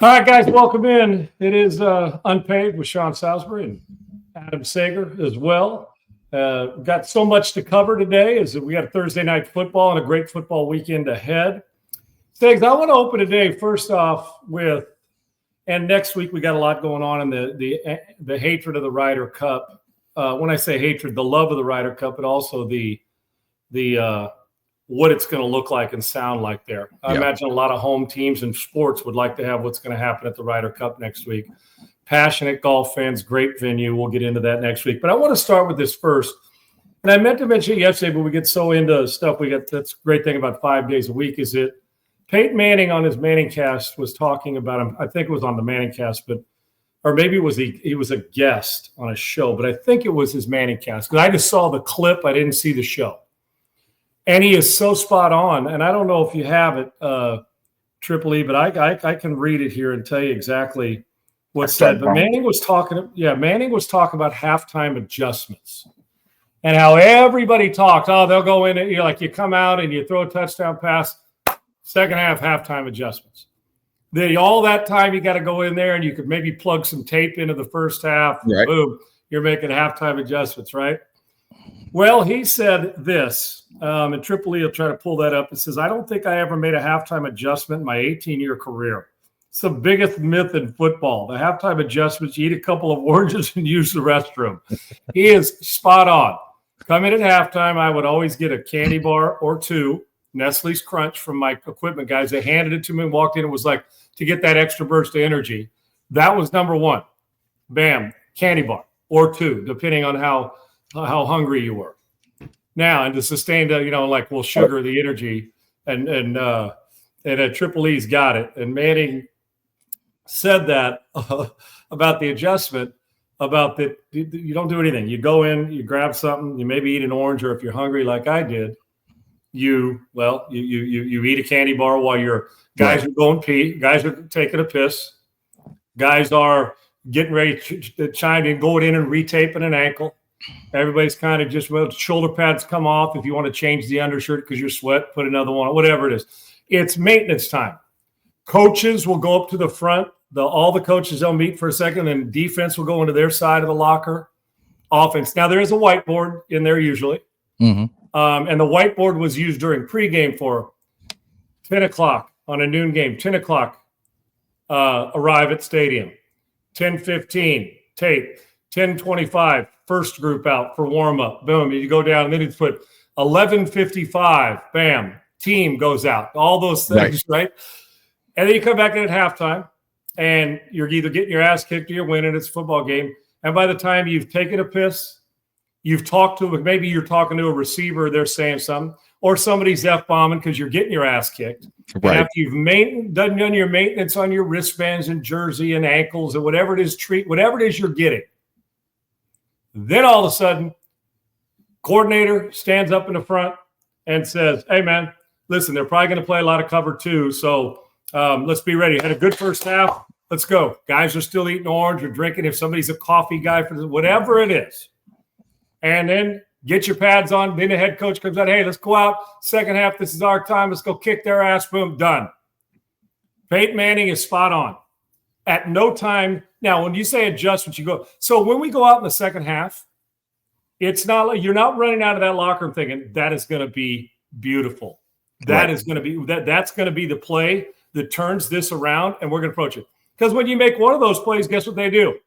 All right, guys, welcome in. It is Unpaid with Sean Salisbury and Adam Sager as well. We've got so much to cover today as we got Thursday night football and a great football weekend ahead. Sags, I want to open today first off with, and next week we got a lot going on in the hatred of the Ryder Cup. When I say hatred, the love of the Ryder Cup, but also the what it's going to look like and sound like there. I imagine a lot of home teams and sports would like to have what's going to happen at the Ryder Cup next week. Passionate golf fans, great venue. We'll get into that next week. But I want to start with this first. And I meant to mention it yesterday, but we get so into stuff. That's the great thing about 5 days a week is that Peyton Manning on his Manningcast was talking about him. I think it was on the Manningcast, or maybe it was he was a guest on a show, but I think it was his Manningcast because I just saw the clip. I didn't see the show. And he is so spot on. And I don't know if you have it, Triple E, but I can read it here and tell you exactly what's said. But Manning was talking about halftime adjustments and how everybody talks. Oh, they'll go in and you come out and you throw a touchdown pass, second half halftime adjustments. All that time you got to go in there and you could maybe plug some tape into the first half. Right. Boom, you're making halftime adjustments, right? Well, he said this, and Triple E will try to pull that up. It says, I don't think I ever made a halftime adjustment in my 18-year career. It's the biggest myth in football. The halftime adjustments, you eat a couple of oranges and use the restroom. He is spot on. Come in at halftime, I would always get a candy bar or two, Nestle's Crunch from my equipment guys. They handed it to me and walked in. It was like to get that extra burst of energy. That was number one. Bam, candy bar or two, depending on how hungry you were. Now, and to sustain the, sugar, the energy, and Triple E's got it. And Manning said that about the adjustment, about that you don't do anything. You go in, you grab something, you maybe eat an orange, or if you're hungry like I did, you eat a candy bar while your guys are going pee, guys are taking a piss, guys are getting ready to chime in, going in and retaping an ankle. Everybody's kind of just, shoulder pads come off. If you want to change the undershirt because you're sweat, put another one on, whatever it is. It's maintenance time. Coaches will go up to the front. All the coaches, they'll meet for a second, and defense will go into their side of the locker. Offense. Now, there is a whiteboard in there usually. Mm-hmm. And the whiteboard was used during pregame for 10 o'clock on a noon game. 10 o'clock, arrive at stadium. 10:15, tape. 10:25, first group out for warm-up. Boom, you go down, and then it's put 11:55, bam, team goes out. All those things, right? And then you come back in at halftime, and you're either getting your ass kicked or you're winning. It's a football game. And by the time you've taken a piss, you've talked to – maybe you're talking to a receiver, they're saying something, or somebody's F-bombing because you're getting your ass kicked. Right. And after you've done your maintenance on your wristbands and jersey and ankles and whatever it is you're getting, then all of a sudden, coordinator stands up in the front and says, hey, man, listen, they're probably going to play a lot of cover two, so let's be ready. Had a good first half. Let's go. Guys are still eating orange or drinking if somebody's a coffee guy, for whatever it is. And then get your pads on. Then the head coach comes out, hey, let's go out. Second half, this is our time. Let's go kick their ass. Boom, done. Peyton Manning is spot on. At no time. Now, when you say adjustments, you go. So when we go out in the second half, it's not like you're not running out of that locker room thinking that is going to be beautiful. That's going to be the play that turns this around, and we're going to approach it. Because when you make one of those plays, guess what they do?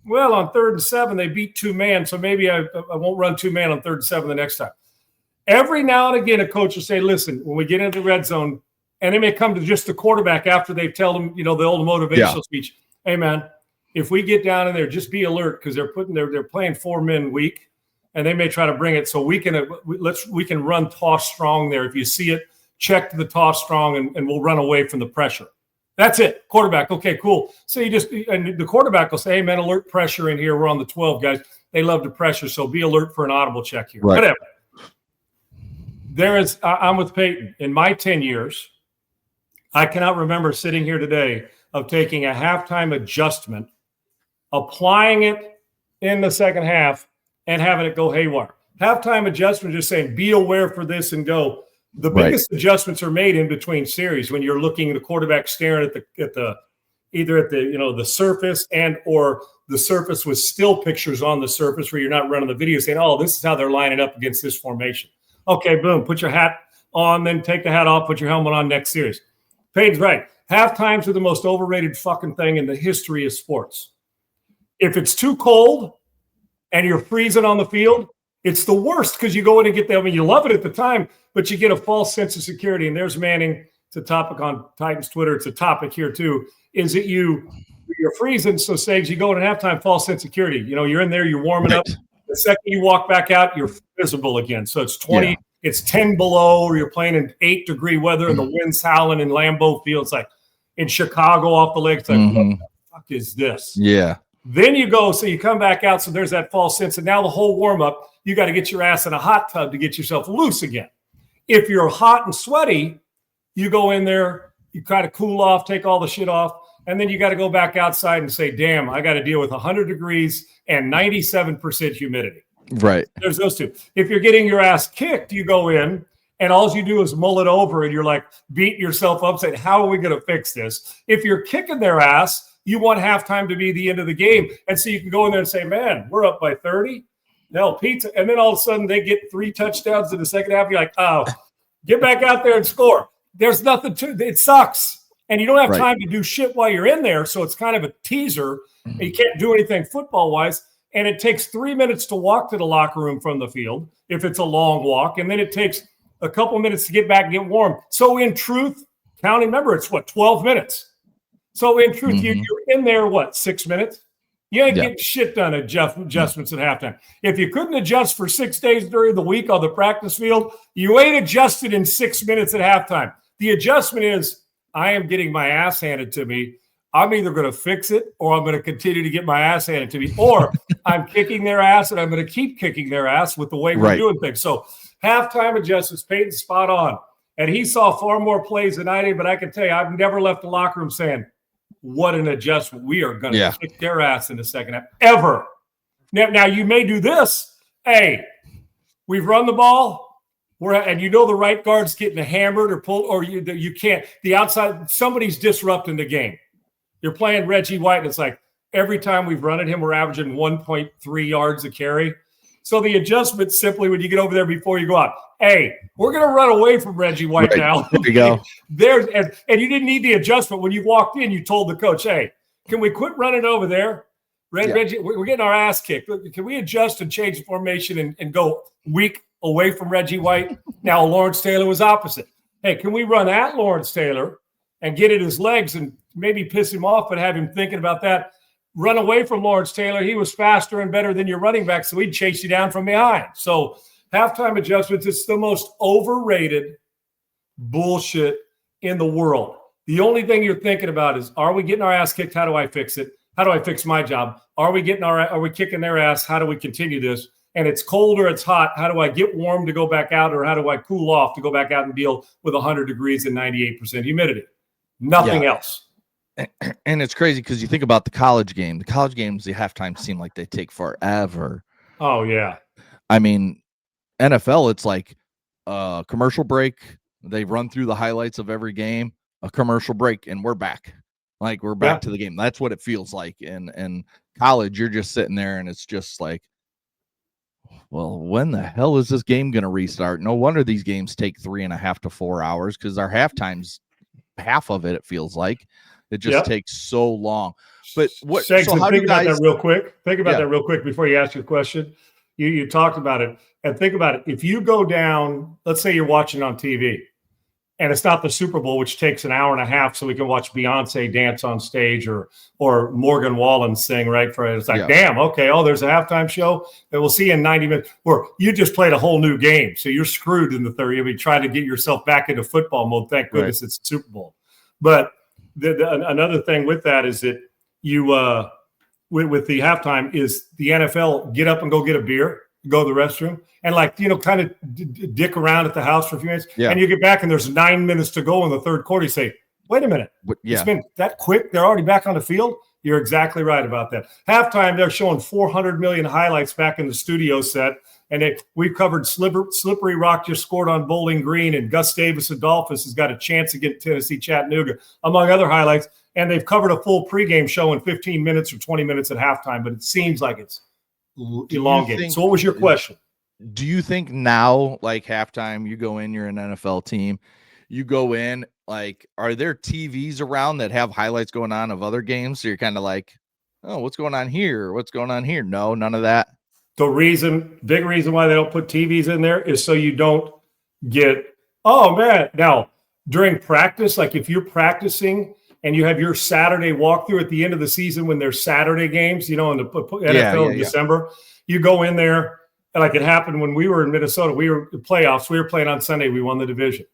Well, on 3rd and 7, they beat 2-man, so maybe I won't run 2-man on 3rd and 7 the next time. Every now and again, a coach will say, listen, when we get into the red zone, and they may come to just the quarterback after they've told them, the old motivational speech. Hey, man, if we get down in there, just be alert because they're playing 4 men weak, and they may try to bring it. So we can run toss strong there. If you see it, check the toss strong, and we'll run away from the pressure. That's it. Quarterback. Okay, cool. So and the quarterback will say, hey, man, alert pressure in here. We're on the 12, guys. They love the pressure, so be alert for an audible check here. Right. Whatever. I'm with Peyton. In my 10 years, I cannot remember sitting here today of taking a halftime adjustment, applying it in the second half, and having it go haywire. Halftime adjustment, just saying, be aware for this and go. The biggest adjustments are made in between series when you're looking at the quarterback staring at the either at the surface and or the surface with still pictures on the surface where you're not running the video saying, oh, this is how they're lining up against this formation. Okay, boom, put your hat on, then take the hat off, put your helmet on, next series. Payne's right. Halftimes are the most overrated fucking thing in the history of sports. If it's too cold and you're freezing on the field, it's the worst because you go in and get them. I mean, you love it at the time, but you get a false sense of security. And there's Manning. It's a topic on Titans Twitter. It's a topic here too. Is that you're freezing? So Sags, you go in at halftime, false sense of security. You're in there, you're warming up. The second you walk back out, you're visible again. So it's 20, it's 10 below, or you're playing in 8-degree weather and the wind's howling in Lambeau Field. It's like in Chicago off the lake. It's like, what the fuck is this? Yeah. Then you go, so you come back out. So there's that false sense. And now the whole warm up, you got to get your ass in a hot tub to get yourself loose again. If you're hot and sweaty, you go in there, you kind of cool off, take all the shit off, and then you got to go back outside and say, damn, I got to deal with 100 degrees and 97% humidity. Right. There's those two. If you're getting your ass kicked, you go in, and all you do is mull it over, and you're like beating yourself up, saying, how are we going to fix this? If you're kicking their ass, you want halftime to be the end of the game. And so you can go in there and say, man, we're up by 30. No, pizza. And then all of a sudden they get 3 touchdowns in the second half. You're like, oh, get back out there and score. There's nothing to it. Sucks. And you don't have time to do shit while you're in there. So it's kind of a teaser. And you can't do anything football-wise. And it takes 3 minutes to walk to the locker room from the field if it's a long walk. And then it takes a couple minutes to get back and get warm. So in truth, counting, remember, it's 12 minutes. So in truth, you're in there, 6 minutes? You ain't getting shit done adjustments at halftime. If you couldn't adjust for 6 days during the week on the practice field, you ain't adjusted in 6 minutes at halftime. The adjustment is, I am getting my ass handed to me. I'm either going to fix it or I'm going to continue to get my ass handed to me. Or I'm kicking their ass and I'm going to keep kicking their ass with the way we're doing things. So halftime adjustments, Peyton's spot on. And he saw far more plays than I did, but I can tell you, I've never left the locker room saying, what an adjustment. We are going to kick their ass in the second half. Ever. Now, you may do this. Hey, we've run the ball. And the right guard's getting hammered or pulled, or you can't. The outside, somebody's disrupting the game. You're playing Reggie White, and it's like every time we've run at him, we're averaging 1.3 yards a carry. So the adjustment simply when you get over there before you go out, hey, we're going to run away from Reggie White now. There you go. And you didn't need the adjustment. When you walked in, you told the coach, hey, can we quit running over there? Reggie, we're getting our ass kicked. Can we adjust and change the formation and go weak away from Reggie White? Now, Lawrence Taylor was opposite. Hey, can we run at Lawrence Taylor and get at his legs and maybe piss him off, but have him thinking about that? Run away from Lawrence Taylor. He was faster and better than your running back, so he'd chase you down from behind. So halftime adjustments, it's the most overrated bullshit in the world. The only thing you're thinking about is, are we getting our ass kicked? How do I fix it? How do I fix my job? Are we kicking their ass? How do we continue this? And it's cold or it's hot. How do I get warm to go back out, or how do I cool off to go back out and deal with 100 degrees and 98% humidity? Nothing else. And it's crazy because you think about the college game. The college games, the halftime seem like they take forever. Oh, yeah. I mean, NFL, it's like a commercial break. They run through the highlights of every game, a commercial break, and we're back. Like, we're back to the game. That's what it feels like. And college, you're just sitting there, and it's just like, well, when the hell is this game going to restart? No wonder these games take 3.5 to 4 hours, because our halftime's half of it, it feels like. It just takes so long. But what? Shanks, so think about that real quick. Think about that real quick before you ask your question. You talked about it, and think about it. If you go down, let's say you're watching on TV, and it's not the Super Bowl, which takes an hour and a half, so we can watch Beyonce dance on stage or Morgan Wallen sing, right? It's like, damn, okay, there's a halftime show, and we'll see you in 90 minutes. Or you just played a whole new game, so you're screwed in the third. You'll be trying to get yourself back into football mode. Thank goodness it's the Super Bowl. But another thing with that is that you with the halftime is the NFL get up and go get a beer, go to the restroom, and kind of dick around at the house for a few minutes, and you get back and there's 9 minutes to go in the third quarter. You say, wait a minute, it's been that quick? They're already back on the field? You're exactly right about that. Halftime, they're showing 400 million highlights back in the studio set, And we've covered Slippery Rock just scored on Bowling Green, and Gus Davis of Dolphins has got a chance against Tennessee Chattanooga, among other highlights. And they've covered a full pregame show in 15 minutes or 20 minutes at halftime, but it seems like it's elongated. So what was your question? Do you think now, like halftime, you go in, you're an NFL team, you go in, like, are there TVs around that have highlights going on of other games? So you're kind of like, oh, what's going on here? What's going on here? No, none of that. The big reason why they don't put TVs in there is so you don't get, oh man. Now, during practice, like if you're practicing and you have your Saturday walkthrough at the end of the season when there's Saturday games, in the NFL in December, you go in there. Like it happened when we were in Minnesota, we were in playoffs. We were playing on Sunday. We won the division.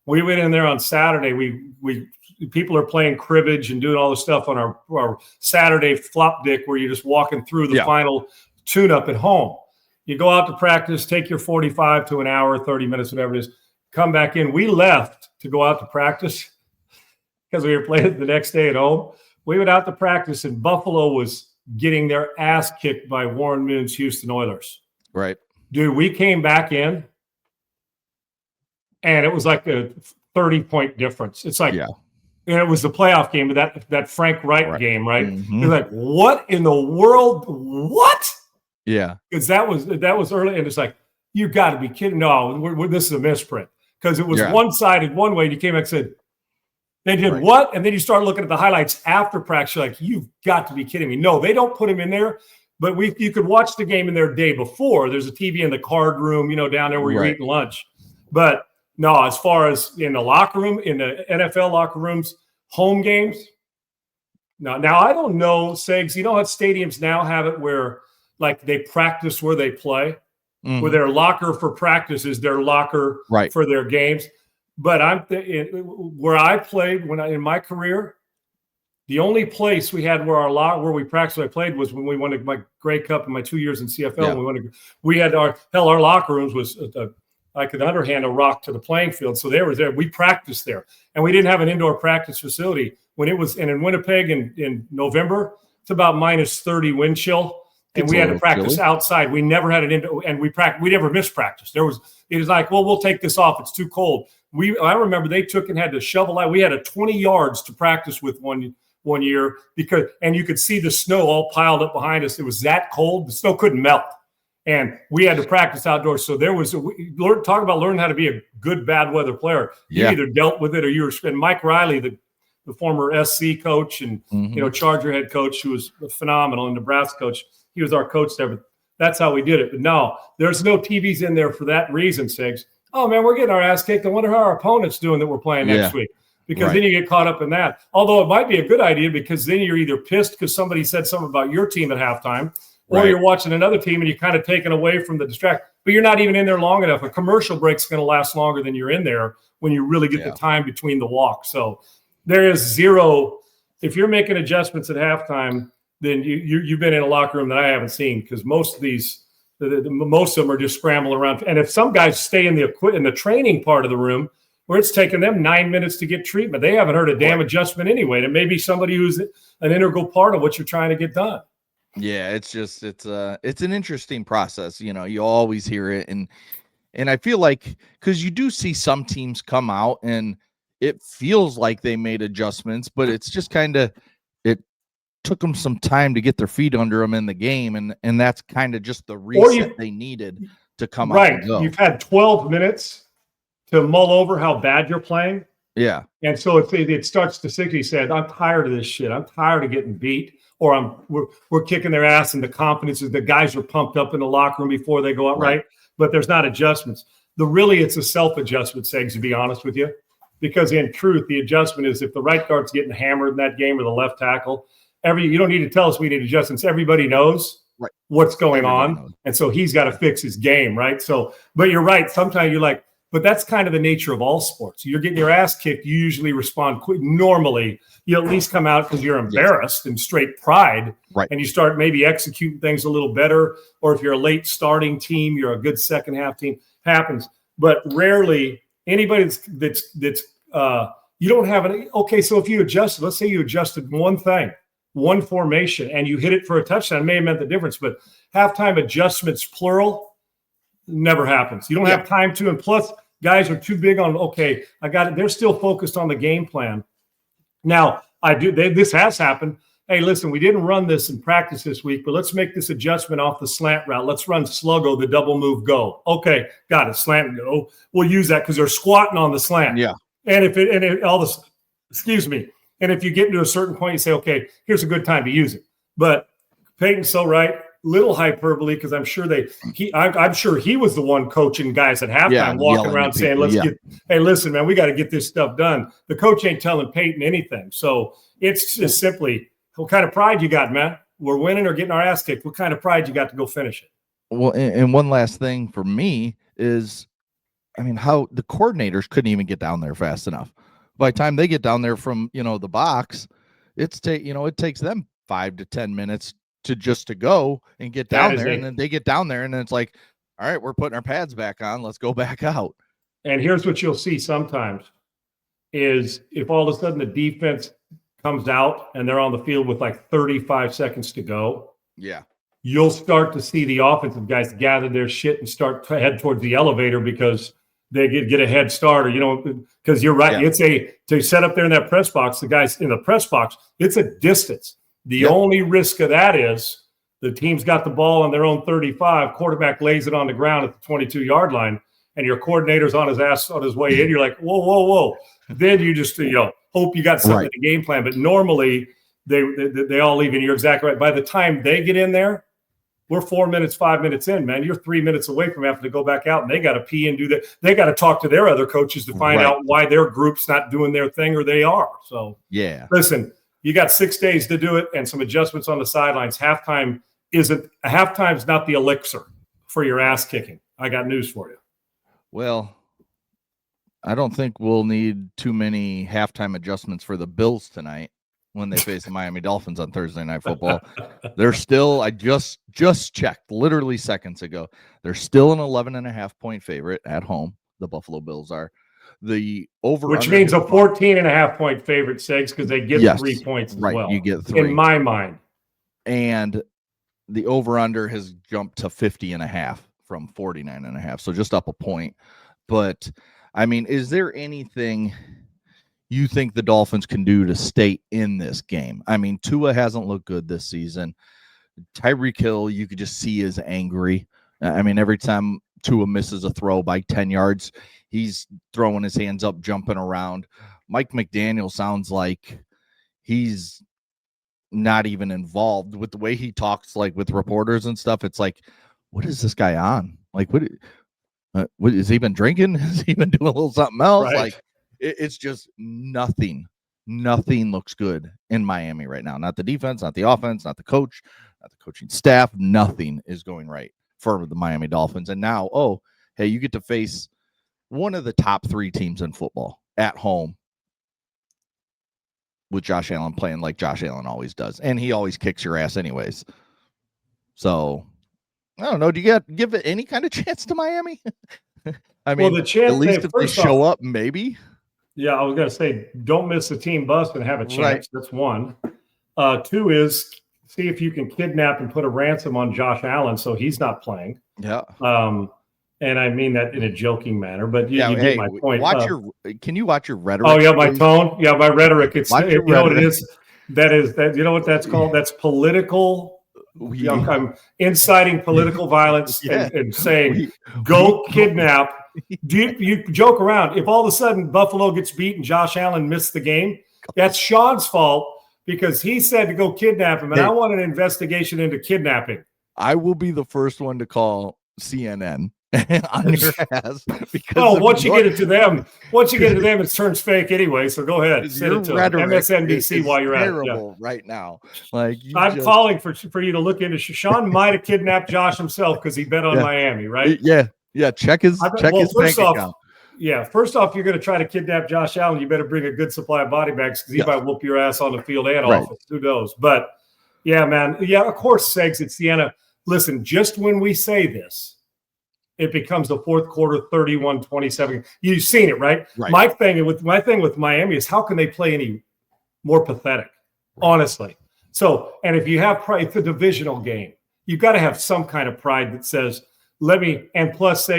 We went in there on Saturday. We people are playing cribbage and doing all this stuff on our Saturday flop dick where you're just walking through the final tune-up at home. You go out to practice, take your 45 to an hour, 30 minutes, whatever it is, come back in. We left to go out to practice because we were playing the next day at home. We went out to practice, and Buffalo was getting their ass kicked by Warren Moon's Houston Oilers. Right. Dude, we came back in, and it was like a 30-point difference. It's like, and it was the playoff game, that Frank Wright game, right? Mm-hmm. You're like, what in the world? What? Yeah. Because that was early, and it's like, you got to be kidding. No, this is a misprint. Because it was one-sided one way, and you came back and said, they did what? And then you start looking at the highlights after practice. You're like, you've got to be kidding me. No, they don't put him in there. But you could watch the game in their day before. There's a TV in the card room, down there where you're eating lunch. But no, as far as in the locker room, in the NFL locker rooms, home games. Now I don't know, Segs. How stadiums now have it where like they practice where they play, where their locker for practice is their locker for their games. But where I played in my career. The only place we had where we practiced, I played was when we won my Grey Cup in my 2 years in CFL. Yeah. We had our locker rooms was like an underhand, a rock to the playing field. So they were there. We practiced there, and we didn't have an indoor practice facility when it was. And in Winnipeg in November, it's about -30 wind chill, and we had to practice outside. We never had an indoor, and we never missed practice. It was like, well, we'll take this off. It's too cold. I remember they took and had to shovel out. We had 20 yards to practice with one year and you could see the snow all piled up behind us. It was that cold. The snow couldn't melt. And we had to practice outdoors. So talk about learning how to be a good, bad weather player. You either dealt with it or you were, and Mike Riley, the former SC coach and, Charger head coach, who was phenomenal, and Nebraska coach, he was our coach there. But that's how we did it. But no, there's no TVs in there for that reason, Sigs. Oh man, we're getting our ass kicked. I wonder how our opponent's doing that we're playing next week. Because then you get caught up in that. Although it might be a good idea because then you're either pissed because somebody said something about your team at halftime, or you're watching another team and you're kind of taken away from the distract. But you're not even in there long enough. A commercial break's going to last longer than you're in there when you really get the time between the walks. So there is zero. If you're making adjustments at halftime, then you've been in a locker room that I haven't seen, because most of these, most of them are just scrambling around. And if some guys stay in the training part of the room, where it's taken them 9 minutes to get treatment, they haven't heard a damn adjustment anyway. And it may be somebody who's an integral part of what you're trying to get done. Yeah, it's an interesting process. You always hear it, and I feel like, because you do see some teams come out and it feels like they made adjustments, but it's just kind of, it took them some time to get their feet under them in the game, and that's kind of just the reset they needed to come out and go. You've had 12 minutes to mull over how bad you're playing. Yeah. And so it starts to sink. He said, I'm tired of this shit. I'm tired of getting beat, or we're kicking their ass, and the confidence is the guys are pumped up in the locker room before they go out, right? But there's not adjustments. It's a self-adjustment, Segs, to be honest with you, because in truth, the adjustment is if the right guard's getting hammered in that game or the left tackle, you don't need to tell us we need adjustments. Everybody knows what's going on. And so he's got to fix his game, right? So, but you're right. Sometimes you're like, but that's kind of the nature of all sports. You're getting your ass kicked. You usually respond quick. Normally, you at least come out because you're embarrassed and straight pride, and you start maybe executing things a little better. Or if you're a late starting team, you're a good second half team. Happens, but rarely anybody that's you don't have any. Okay, so if you adjust, let's say you adjusted one thing, one formation, and you hit it for a touchdown, it may have meant the difference. But halftime adjustments plural. Never happens. You don't have time to, and plus guys are too big on, okay, I got it. They're still focused on the game plan. Now, this has happened. Hey, listen, we didn't run this in practice this week, but let's make this adjustment off the slant route. Let's run sluggo, the double move go. Okay, got it, slant and go. We'll use that because they're squatting on the slant. Yeah. And if you get to a certain point, you say, okay, here's a good time to use it. But Peyton's so right. Little hyperbole, because I'm sure I'm sure he was the one coaching guys at halftime, walking around saying, hey, listen, man, we got to get this stuff done. The coach ain't telling Peyton anything. So it's just simply, what kind of pride you got, man? We're winning or getting our ass kicked. What kind of pride you got to go finish it? Well, and one last thing for me is, how the coordinators couldn't even get down there fast enough. By the time they get down there from, the box, it takes them 5 to 10 minutes to go and get down there. And then they get down there and then it's like, all right, we're putting our pads back on. Let's go back out. And here's what you'll see sometimes is if all of a sudden the defense comes out and they're on the field with like 35 seconds to go. Yeah. You'll start to see the offensive guys gather their shit and start to head towards the elevator because they get a head start, or, because you're right. Yeah. It's to set up there in that press box, the guys in the press box, it's a distance. The only risk of that is the team's got the ball on their own 35, quarterback lays it on the ground at the 22-yard line, and your coordinator's on his ass on his way in. You're like, whoa. Then you just, hope you got something in the game plan. But normally they all leave, and you're exactly right. By the time they get in there, we're 4 minutes, 5 minutes in, man. You're 3 minutes away from having to go back out, and they got to pee and do that. They got to talk to their other coaches to find out why their group's not doing their thing or they are. So, listen, you got 6 days to do it and some adjustments on the sidelines. Halftime's not the elixir for your ass kicking. I got news for you. Well, I don't think we'll need too many halftime adjustments for the Bills tonight when they face the Miami Dolphins on Thursday Night Football. They're still, I just checked literally seconds ago, they're still an 11.5-point favorite at home. The Buffalo Bills are. The over, which means a 14.5-point favorite, Segs, because they get 3 points as well. You get 3 in my mind. And the over-under has jumped to 50.5 from 49.5, so just up a point. But is there anything you think the Dolphins can do to stay in this game? Tua hasn't looked good this season. Tyreek Hill, you could just see is angry. Every time Tua misses a throw by 10 yards, he's throwing his hands up, jumping around. Mike McDaniel sounds like he's not even involved with the way he talks, like with reporters and stuff. It's like, what is this guy on? Like, what has he been drinking? Has he been doing a little something else? Right. Like, it's just nothing looks good in Miami right now. Not the defense, not the offense, not the coach, not the coaching staff. Nothing is going right for the Miami Dolphins. And now, hey, you get to face one of the top 3 teams in football at home with Josh Allen playing like Josh Allen always does. And he always kicks your ass anyways. So, I don't know. Do you give it any kind of chance to Miami? The chance, at least if they show up, maybe. Yeah, I was going to say, don't miss the team bus and have a chance. Right. That's 1. 2 is see if you can kidnap and put a ransom on Josh Allen so he's not playing. Yeah. And I mean that in a joking manner, but you get my point. Can you watch your rhetoric? Oh, yeah, my tone? Yeah, my rhetoric. What it is? That you know what that's called? That's political. I'm inciting political violence and saying, go kidnap. You joke around. If all of a sudden Buffalo gets beat and Josh Allen missed the game, that's Sean's fault because he said to go kidnap him, and I want an investigation into kidnapping. I will be the first one to call CNN on your ass. Because once you get it to them, it turns fake anyway. So go ahead, send it to MSNBC while you're at it. Right now, like I'm calling for you to look into. Sean might have kidnapped Josh himself because he bet on Miami, right? Yeah. Check his bank account. Yeah, first off, you're going to try to kidnap Josh Allen. You better bring a good supply of body bags because he might whoop your ass on the field and office. Who knows? But yeah, man. Yeah, of course, Segs. It's the NFL. Listen, just when we say this, it becomes the fourth quarter, 31-27. You've seen it, right? My thing with Miami is how can they play any more pathetic? Honestly. So, and if you have pride, it's a divisional game. You've got to have some kind of pride that says, and plus,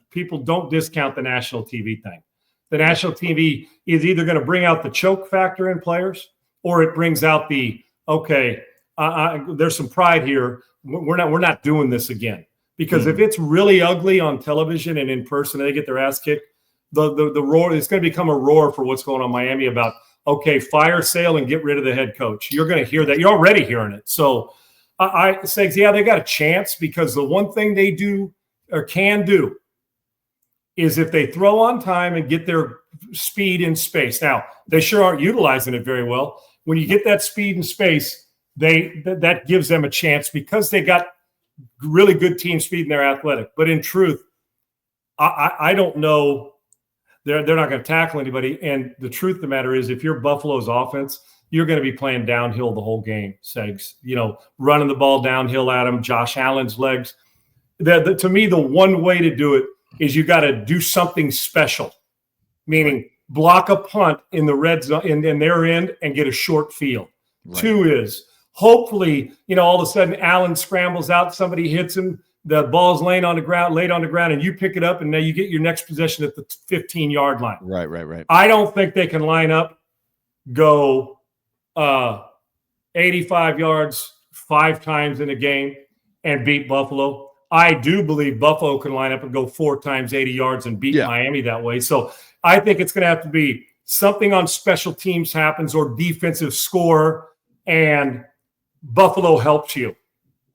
people don't discount the national TV thing. The national TV is either going to bring out the choke factor in players, or it brings out the, okay, there's some pride here. We're not doing this again. Because if it's really ugly on television and in person, and they get their ass kicked, the roar, it's going to become a roar for what's going on in Miami about, okay, fire sale and get rid of the head coach. You're going to hear that. You're already hearing it. So I say, yeah, they got a chance, because the one thing they do or can do is if they throw on time and get their speed in space. Now, they sure aren't utilizing it very well. When you get that speed in space, that gives them a chance, because they got really good team speed and they're athletic. But in truth, I don't know. They're not going to tackle anybody. And the truth of the matter is, if you're Buffalo's offense, you're going to be playing downhill the whole game, Segs. Running the ball downhill at them, Josh Allen's legs. To me, the one way to do it is you got to do something special, meaning block a punt in the red zone in their end and get a short field. Right. 2 is hopefully, all of a sudden Allen scrambles out, somebody hits him, the ball's laid on the ground, and you pick it up, and now you get your next possession at the 15-yard line. Right. I don't think they can line up, go 85 yards 5 times in a game and beat Buffalo. I do believe Buffalo can line up and go 4 times 80 yards and beat Miami that way. So I think it's going to have to be something on special teams happens, or defensive score, and Buffalo helps you.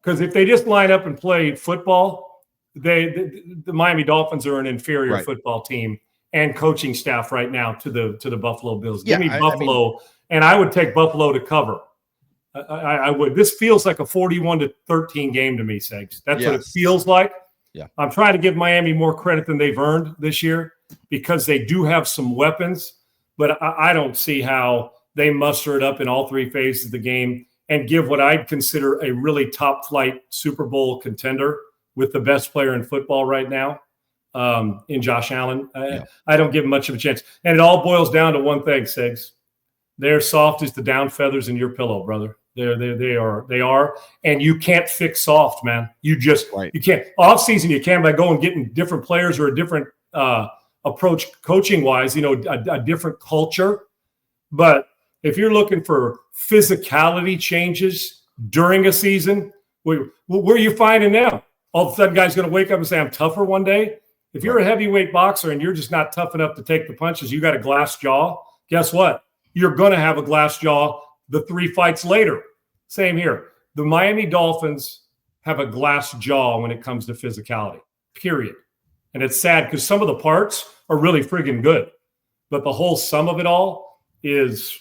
Because if they just line up and play football, the Miami Dolphins are an inferior football team and coaching staff right now to the Buffalo Bills. Give me Buffalo, and I would take Buffalo to cover. I would. This feels like a 41-13 game to me, Segs. That's what it feels like. Yeah. I'm trying to give Miami more credit than they've earned this year, because they do have some weapons, but I don't see how they muster it up in all 3 phases of the game and give what I'd consider a really top-flight Super Bowl contender with the best player in football right now, in Josh Allen. I don't give him much of a chance. And it all boils down to one thing, Segs. They're soft as the down feathers in your pillow, brother. They are, and you can't fix soft, man. You can't. Off season you can by going getting different players or a different approach coaching wise. A different culture. But if you're looking for physicality changes during a season, where are you finding them? All of a sudden, guys going to wake up and say, "I'm tougher one day." If you're a heavyweight boxer and you're just not tough enough to take the punches, you got a glass jaw. Guess what? You're going to have a glass jaw the 3 fights later. Same here. The Miami Dolphins have a glass jaw when it comes to physicality, period. And it's sad, because some of the parts are really friggin' good, but the whole sum of it all is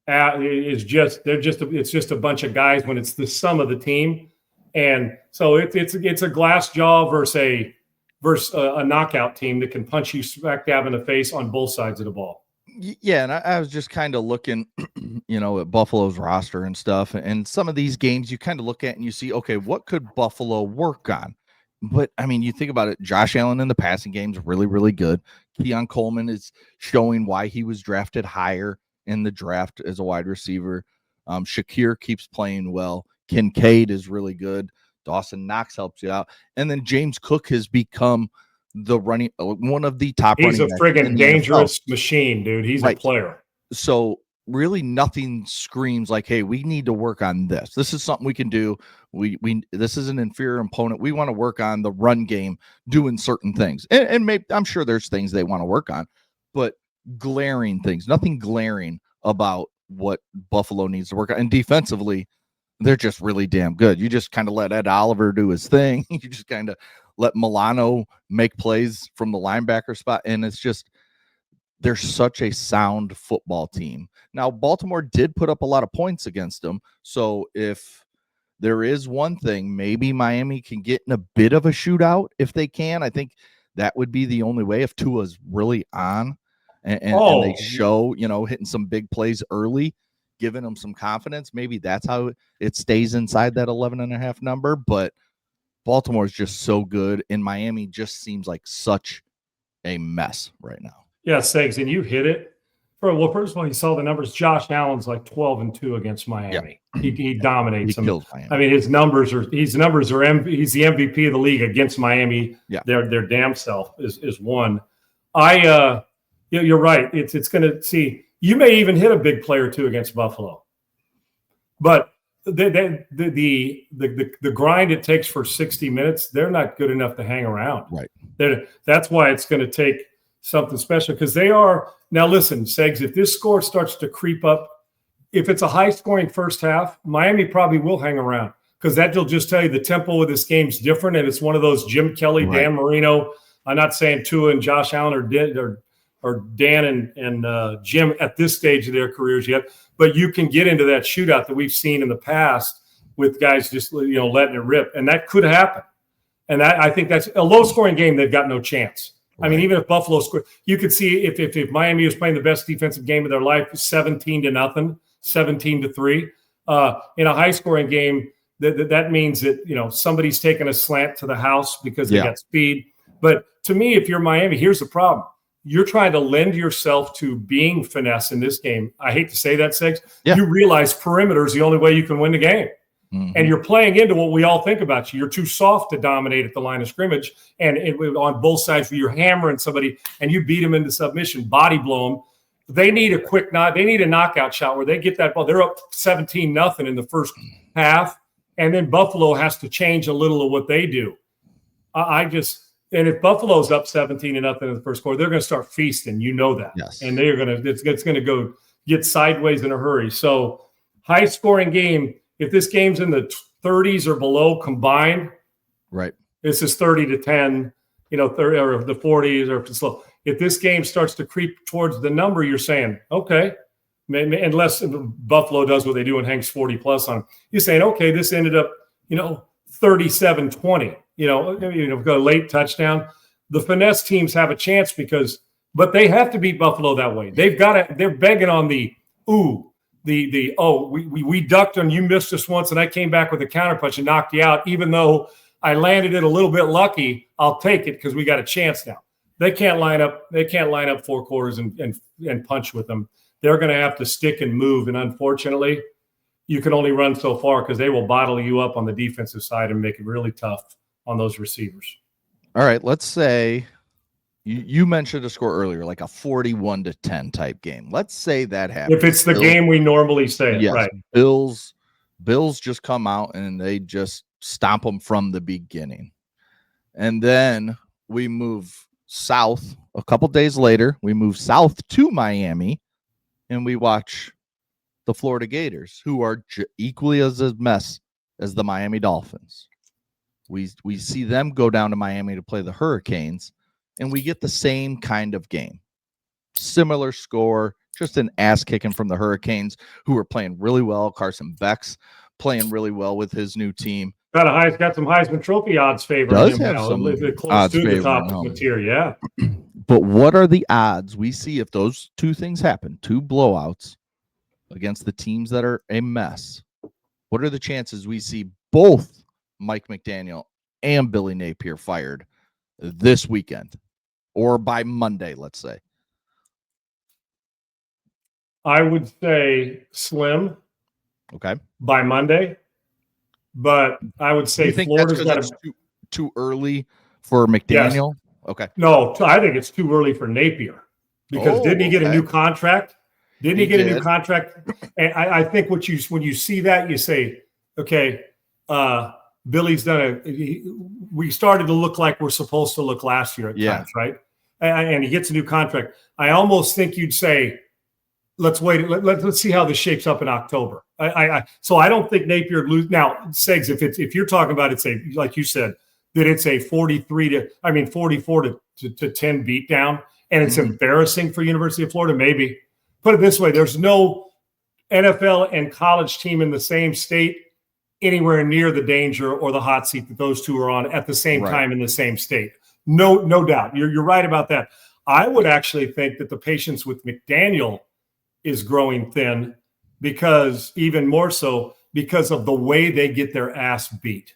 just a bunch of guys when it's the sum of the team. And so it's a glass jaw versus a knockout team that can punch you smack dab in the face on both sides of the ball. Yeah, and I was just kind of looking, at Buffalo's roster and stuff. And some of these games you kind of look at and you see, okay, what could Buffalo work on? But, I mean, you think about it, Josh Allen in the passing game is really, really good. Keon Coleman is showing why he was drafted higher in the draft as a wide receiver. Shakir keeps playing well. Kincaid is really good. Dawson Knox helps you out. And then James Cook has become one of the top. He's a friggin' dangerous machine, dude. He's a player. So really nothing screams like, hey, we need to work on this. This is something we can do. This is an inferior opponent. We want to work on the run game, doing certain things. And maybe I'm sure there's things they want to work on, but glaring things, nothing glaring about what Buffalo needs to work on. And defensively, they're just really damn good. You just kind of let Ed Oliver do his thing. You just kind of let Milano make plays from the linebacker spot. And it's just, they're such a sound football team. Now, Baltimore did put up a lot of points against them. So if there is one thing, maybe Miami can get in a bit of a shootout if they can. I think that would be the only way if Tua's really on and they show, hitting some big plays early, giving them some confidence. Maybe that's how it stays inside that 11.5 number. But Baltimore is just so good, and Miami just seems like such a mess right now. Yeah, Segs, and you hit it. First of all, you saw the numbers. Josh Allen's like 12-2 against Miami. Yeah. He dominates them. Kills Miami. I mean, his numbers are he's the MVP of the league against Miami. Yeah. Their damn self is one. You're right. It's going to see. You may even hit a big play or two against Buffalo, but the grind it takes for 60 minutes, they're not good enough to hang around. Right. That's why it's going to take something special, because they are now. Listen, Segs, if this score starts to creep up, if it's a high-scoring first half, Miami probably will hang around, because that'll just tell you the tempo of this game's different, and it's one of those Jim Kelly, right. Dan Marino. I'm not saying Tua and Josh Allen or Dan and Jim at this stage of their careers yet, but you can get into that shootout that we've seen in the past with guys just letting it rip, and that could happen. And I think that's a low-scoring game. They've got no chance. Right. I mean, even if Buffalo scored, you could see if Miami was playing the best defensive game of their life, 17-0, 17-3, in a high-scoring game, that means that somebody's taking a slant to the house because they got speed. But to me, if you're Miami, here's the problem: you're trying to lend yourself to being finesse in this game. I hate to say that, Six. Yeah. You realize perimeter is the only way you can win the game. Mm-hmm. And you're playing into what we all think about you. You're too soft to dominate at the line of scrimmage. And on both sides, where you're hammering somebody and you beat them into submission, body blow them. They need a quick they need a knockout shot where they get that ball. They're up 17-0 in the first half. And then Buffalo has to change a little of what they do. And if Buffalo's up 17-0 in the first quarter, they're going to start feasting. You know that. Yes. And they're going to, it's going to go get sideways in a hurry. So high scoring game. If this game's in the 30s or below combined, right, this is 30-10, 30 or the 40s, or if it's low. If this game starts to creep towards the number, you're saying, okay, unless Buffalo does what they do and hangs 40 plus on them, you're saying, okay, this ended up, 37-20, got a late touchdown. The finesse teams have a chance but they have to beat Buffalo that way. They're begging on we ducked and you missed us once and I came back with a counterpunch and knocked you out. Even though I landed it a little bit lucky, I'll take it because we got a chance now. They can't line up 4 quarters and punch with them. They're going to have to stick and move. And unfortunately, you can only run so far because they will bottle you up on the defensive side and make it really tough on those receivers. All right, let's say you mentioned a score earlier, like a 41-10 type game. Let's say that happens. If it's the game we normally say, yes, right? Bills just come out and they just stomp them from the beginning. And then we move south a couple days later. We move south to Miami and we watch the Florida Gators, who are equally as a mess as the Miami Dolphins. We see them go down to Miami to play the Hurricanes, and we get the same kind of game. Similar score, just an ass kicking from the Hurricanes, who are playing really well. Carson Beck's playing really well with his new team. Got some Heisman Trophy odds favoring him now. Close to the top of the tier, yeah. But what are the odds we see if those two things happen, two blowouts against the teams that are a mess? What are the chances we see both Mike McDaniel and Billy Napier fired this weekend or by Monday, let's say? I would say slim. Okay. By Monday. But I would say Florida's got too early for McDaniel. Yes. Okay. No, I think it's too early for Napier because didn't he get a new contract? Didn't he get a new contract? And I think when you see that, you say, okay, Billy's done we started to look like we're supposed to look last year at times, right? And he gets a new contract. I almost think you'd say, let's wait. Let's see how this shapes up in October. So I don't think Napier lose now. Segs, if you're talking about like you said, that it's a 44 to 10 beatdown, and it's embarrassing for University of Florida. Maybe put it this way: there's no NFL and college team in the same state anywhere near the danger or the hot seat that those two are on at the same time in the same state. No doubt. You're right about that. I would actually think that the patience with McDaniel is growing thin because even more so because of the way they get their ass beat.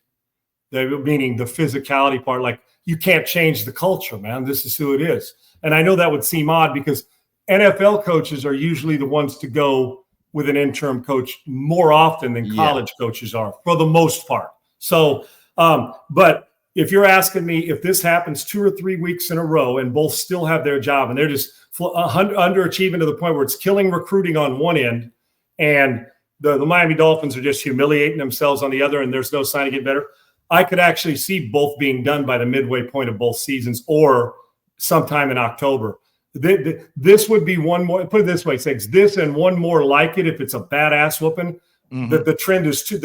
Meaning the physicality part, like you can't change the culture, man. This is who it is. And I know that would seem odd because NFL coaches are usually the ones to go with an interim coach more often than college coaches are, for the most part. So, but if you're asking me if this happens 2 or 3 weeks in a row and both still have their job and they're just underachieving to the point where it's killing recruiting on one end, and the Miami Dolphins are just humiliating themselves on the other, and there's no sign of getting better, I could actually see both being done by the midway point of both seasons or sometime in October. This would be one more, put it this way, Six, this and one more like it if it's a badass whooping. The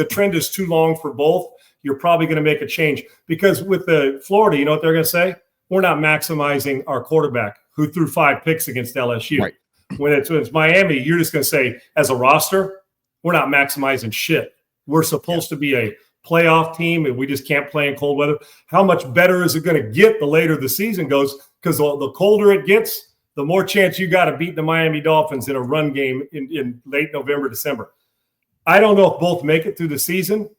trend is too long for both. You're probably going to make a change, because with the Florida, you know what they're going to say? We're not maximizing our quarterback who threw 5 picks against LSU. Right. When it's Miami, you're just going to say, as a roster, we're not maximizing shit. We're supposed to be a playoff team, and we just can't play in cold weather. How much better is it going to get the later the season goes? Because the colder it gets, the more chance you got to beat the Miami Dolphins in a run game in late November, December. I don't know if both make it through the season,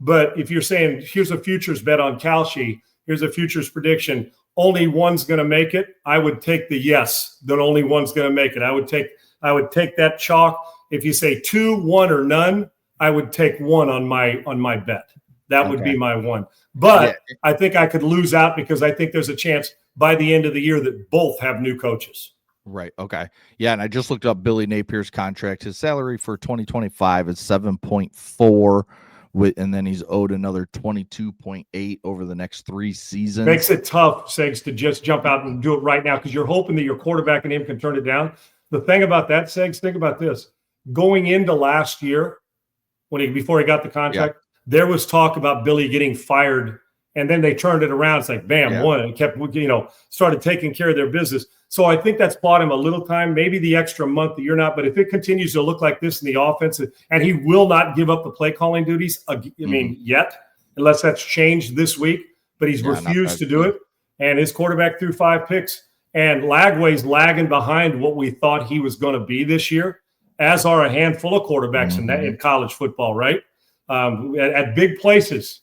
but if you're saying here's a futures bet on Kalshi, here's a futures prediction, only one's going to make it, I would take the yes, that only one's going to make it. I would take that chalk. If you say 2, 1, or none, I would take 1 on my bet. That would be my one. But I think I could lose out, because I think there's a chance by the end of the year that both have new coaches. Right. Okay. Yeah. And I just looked up Billy Napier's contract. His salary for 2025 is 7.4, and then he's owed another 22.8 over the next 3 seasons. Makes it tough, Segs, to just jump out and do it right now, because you're hoping that your quarterback and him can turn it down. The thing about that, Segs, think about this. Going into last year, before he got the contract, there was talk about Billy getting fired, and then they turned it around. It's like, bam, one, and kept, started taking care of their business. So I think that's bought him a little time, maybe the extra month that you're not. But if it continues to look like this in the offense, and he will not give up the play calling duties, yet, unless that's changed this week, but he's refused to do it. And his quarterback threw 5 picks, and Lagway's lagging behind what we thought he was going to be this year, as are a handful of quarterbacks in college football, right? At big places,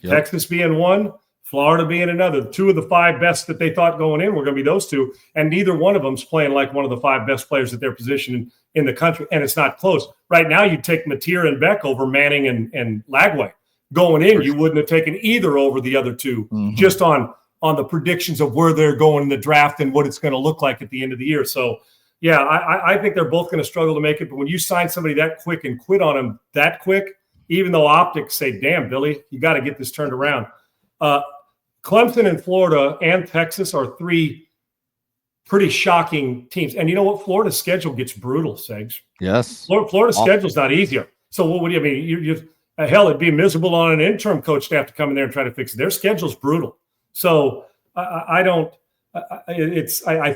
Texas being one, Florida being another. 2 of the 5 best that they thought going in were going to be those 2, and neither one of them's playing like one of the 5 best players at their position in the country, and it's not close. Right now, you'd take Mateer and Beck over Manning and Lagway. Going in, you wouldn't have taken either over the other 2, just on the predictions of where they're going in the draft and what it's going to look like at the end of the year. So, yeah, I think they're both going to struggle to make it, but when you sign somebody that quick and quit on them that quick, even though optics say, damn, Billy, you got to get this turned around. Clemson and Florida and Texas are 3 pretty shocking teams. And you know what? Florida's schedule gets brutal, Segs. Yes. Florida's schedule's not easier. So what do you mean? Hell, it'd be miserable on an interim coach to have to come in there and try to fix it. Their schedule's brutal. So I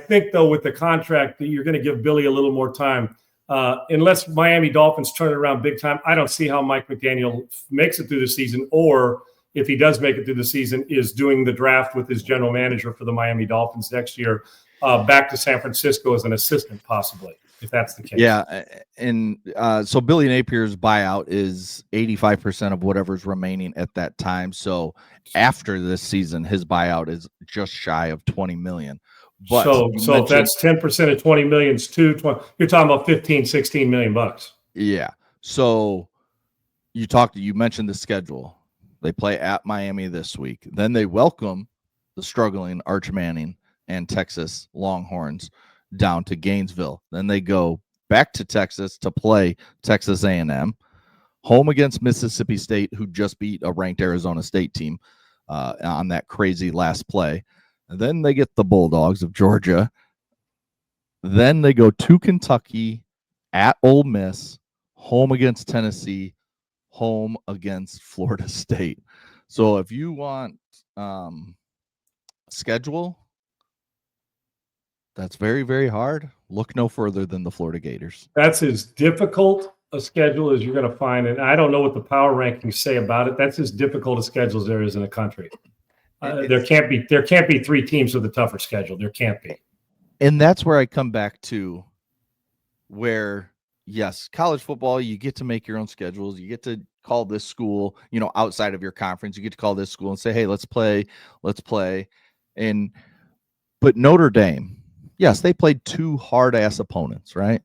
think, though, with the contract that you're going to give Billy a little more time. Unless Miami Dolphins turn it around big time, I don't see how Mike McDaniel makes it through the season, or if he does make it through the season, is doing the draft with his general manager for the Miami Dolphins next year, back to San Francisco as an assistant, possibly, if that's the case. Yeah, and so Billy Napier's buyout is 85% of whatever's remaining at that time. So after this season, his buyout is just shy of $20 million. But so if that's 10% of 20 million is 20, you're talking about 15, 16 million bucks. Yeah. So you mentioned the schedule. They play at Miami this week. Then they welcome the struggling Arch Manning and Texas Longhorns down to Gainesville. Then they go back to Texas to play Texas A&M, home against Mississippi State, who just beat a ranked Arizona State team on that crazy last play. And then they get the Bulldogs of Georgia. Then they go to Kentucky, at Ole Miss, home against Tennessee, home against Florida State. So if you want schedule that's very, very hard, look no further than the Florida Gators. That's as difficult a schedule as you're going to find. And I don't know what the power rankings say about it. That's as difficult a schedule as there is in the country. There can't be 3 teams with a tougher schedule. There can't be. And that's where I come back to where, yes, college football, you get to make your own schedules. You get to call this school, outside of your conference. You get to call this school and say, hey, let's play. But Notre Dame, Yes, they played 2 hard-ass opponents, right?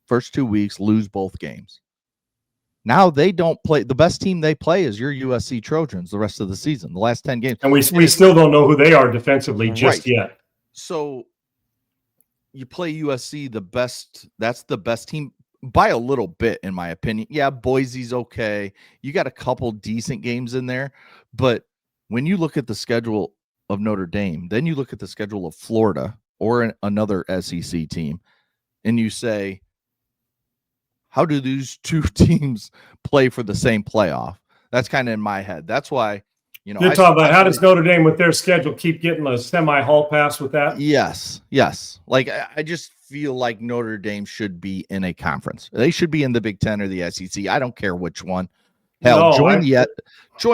First 2 weeks, lose both games. Now they don't play. The best team they play is your USC Trojans the rest of the season, the last 10 games. And we still don't know who they are defensively just yet. So you play USC, the best. That's the best team by a little bit, in my opinion. Yeah, Boise's okay. You got a couple decent games in there. But when you look at the schedule of Notre Dame, then you look at the schedule of Florida or another SEC team, and you say, how do these 2 teams play for the same playoff? That's kind of in my head. That's why, you're talking about how does Notre Dame with their schedule keep getting a semi-hall pass with that? Yes. Like, I just feel like Notre Dame should be in a conference. They should be in the Big Ten or the SEC. I don't care which one. Hell, join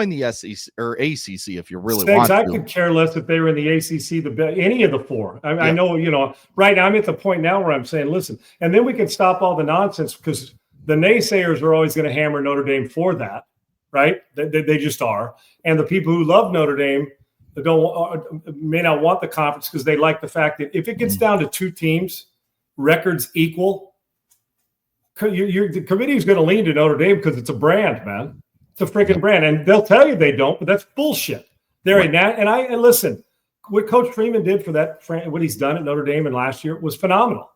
the SEC or ACC if you really want to. I could care less if they were in the ACC, any of the 4. I know, right now I'm at the point now where I'm saying, listen, and then we can stop all the nonsense because the naysayers are always going to hammer Notre Dame for that, right? They just are. And the people who love Notre Dame may not want the conference because they like the fact that if it gets down to 2 teams, records equal, the committee is going to lean to Notre Dame because it's a brand, man. It's a freaking brand. And they'll tell you they don't, but that's bullshit. They're in that. And listen, what Coach Freeman did for that, what he's done at Notre Dame in last year was phenomenal.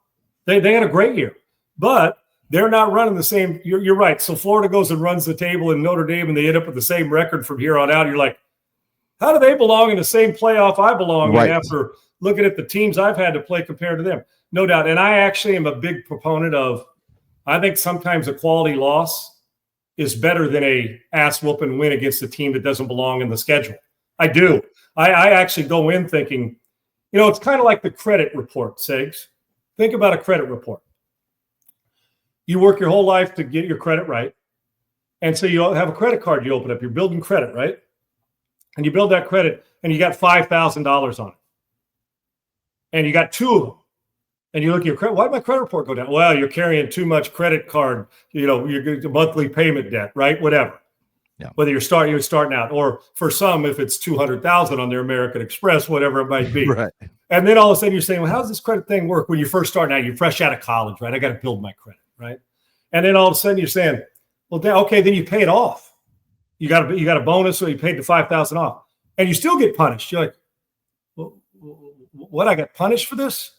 They had a great year, but they're not running the same. You're right. So Florida goes and runs the table in Notre Dame and they end up with the same record from here on out. You're like, how do they belong in the same playoff I belong in after looking at the teams I've had to play compared to them? No doubt. And I actually am a big proponent of, I think sometimes a quality loss is better than a ass-whooping win against a team that doesn't belong in the schedule. I do. I actually go in thinking, it's kind of like the credit report, Segs. Think about a credit report. You work your whole life to get your credit right. And so you have a credit card you open up. You're building credit, right? And you build that credit, and you got $5,000 on it. And you got 2 of them. And you look at your credit. Why did my credit report go down? Well, you're carrying too much credit card, your monthly payment debt, right? Whatever. Yeah. Whether you're starting out, or for some, if it's 200,000 on their American Express, whatever it might be. Right. And then all of a sudden you're saying, well, how does this credit thing work when you're first starting out? You're fresh out of college, right? I got to build my credit, right? And then all of a sudden you're saying, well, okay, then you pay it off. You got a bonus, so you paid the $5,000 off, and you still get punished. You're like, well, what? I got punished for this?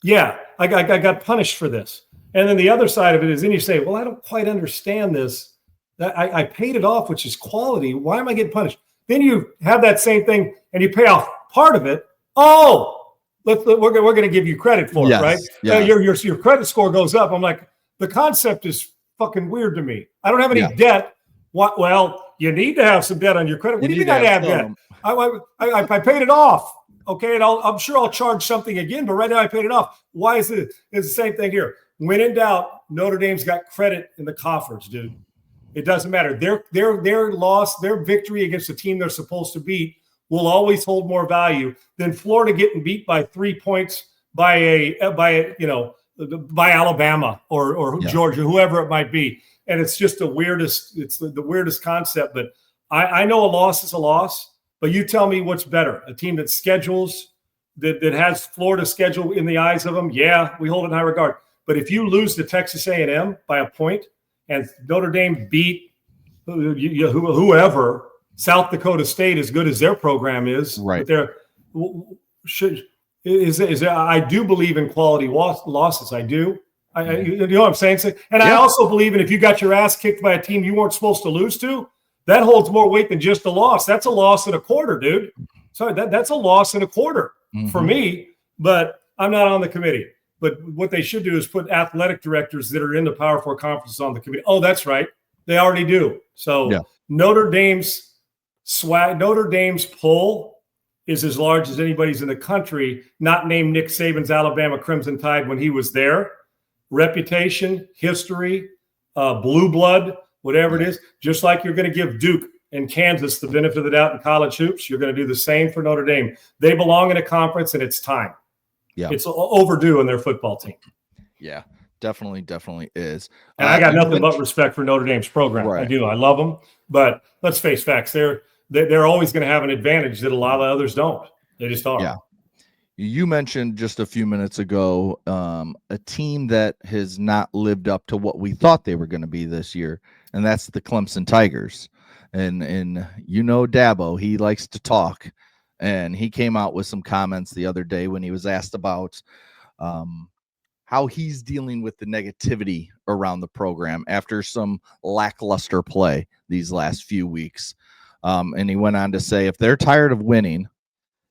Yeah, I got punished for this. And then the other side of it is then you say, well, I don't quite understand this. I paid it off, which is quality. Why am I getting punished? Then you have that same thing and you pay off part of it. Oh, we're going to give you credit for it, right? Yeah. Your credit score goes up. I'm like, the concept is fucking weird to me. I don't have any debt. What? Well, you need to have some debt on your credit. What do you mean I have debt? I paid it off. Okay, and I'm sure I'll charge something again, but right now I paid it off. Why is it? It's the same thing here. When in doubt, Notre Dame's got credit in the coffers, dude. It doesn't matter. Their loss, their victory against the team they're supposed to beat will always hold more value than Florida getting beat by 3 points by Alabama or Georgia, whoever it might be. And it's just the weirdest concept. But I know a loss is a loss. But you tell me what's better, a team that schedules, that has Florida's schedule in the eyes of them. Yeah, we hold it in high regard. But if you lose to Texas A&M by a point and Notre Dame beat whoever, South Dakota State, as good as their program is, right? I do believe in quality losses. I do. You know what I'm saying? And I also believe in if you got your ass kicked by a team you weren't supposed to lose to, that holds more weight than just a loss. That's a loss and a quarter, dude. Sorry, that's a loss and a quarter for me, but I'm not on the committee. But what they should do is put athletic directors that are in the Power Four conferences on the committee. Oh, that's right. They already do. So Notre Dame's pull is as large as anybody's in the country, not named Nick Saban's Alabama Crimson Tide when he was there. Reputation, history, blue blood, whatever it is, just like you're going to give Duke and Kansas the benefit of the doubt in college hoops, you're going to do the same for Notre Dame. They belong in a conference, and it's time. Yeah, it's overdue in their football team. Yeah, definitely is. And I got nothing but respect for Notre Dame's program. Right. I do. I love them. But let's face facts. They're always going to have an advantage that a lot of others don't. They just are. Yeah. You mentioned just a few minutes ago a team that has not lived up to what we thought they were going to be this year, and that's the Clemson Tigers. And Dabo, he likes to talk, and he came out with some comments the other day when he was asked about how he's dealing with the negativity around the program after some lackluster play these last few weeks. And he went on to say, if they're tired of winning,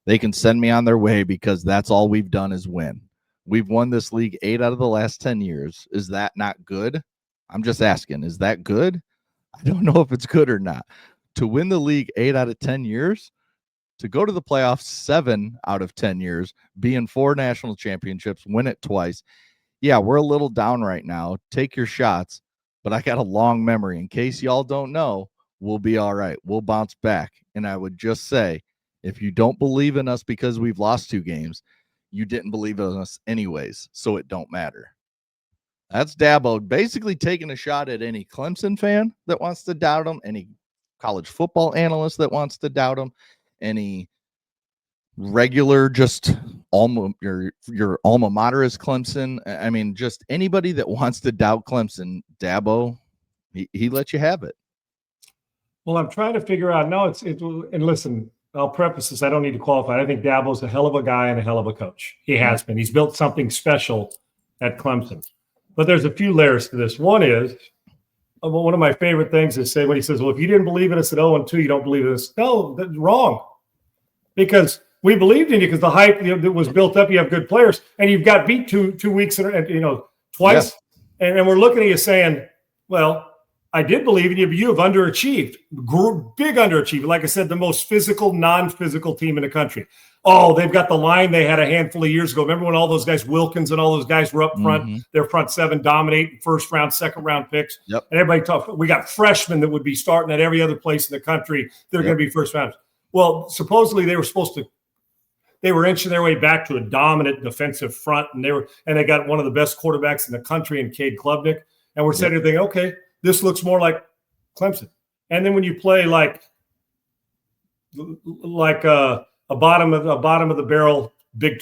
they can send me on their way because that's all we've done is win. We've won this league 8 out of the last 10 years. Is that not good? I'm just asking, is that good? I don't know if it's good or not. To win the league 8 out of 10 years, to go to the playoffs 7 out of 10 years, be in 4 national championships, win it twice. Yeah, we're a little down right now. Take your shots, but I got a long memory. In case y'all don't know, we'll be all right. We'll bounce back. And I would just say, if you don't believe in us because we've lost 2 games, you didn't believe in us anyways, so it don't matter. That's Dabo basically taking a shot at any Clemson fan that wants to doubt him, any college football analyst that wants to doubt him, any regular just your alma mater is Clemson. I mean, just anybody that wants to doubt Clemson, Dabo, he lets you have it. Well, I'm trying to figure out. No, and listen, I'll preface this. I don't need to qualify. I think Dabo's a hell of a guy and a hell of a coach. He has been. He's built something special at Clemson. But there's a few layers to this. One is, one of my favorite things is when he says, well, if you didn't believe in us at 0-2, you don't believe in us. No, that's wrong. Because we believed in you because the hype that was built up. You have good players, and you've got beat two weeks, twice. Yeah. And we're looking at you saying, well, I did believe in you, but you have underachieved, big underachieved. Like I said, the most physical, non-physical team in the country. Oh, they've got the line they had a handful of years ago. Remember when all those guys, Wilkins and all those guys were up front, their front 7 dominating first round, second round picks. Yep. And everybody talked. We got freshmen that would be starting at every other place in the country. They're going to be first rounders. Well, supposedly they were inching their way back to a dominant defensive front, and they got one of the best quarterbacks in the country in Cade Klubnik. And we're sitting there thinking, okay, this looks more like Clemson. And then when you play like a bottom of the barrel Big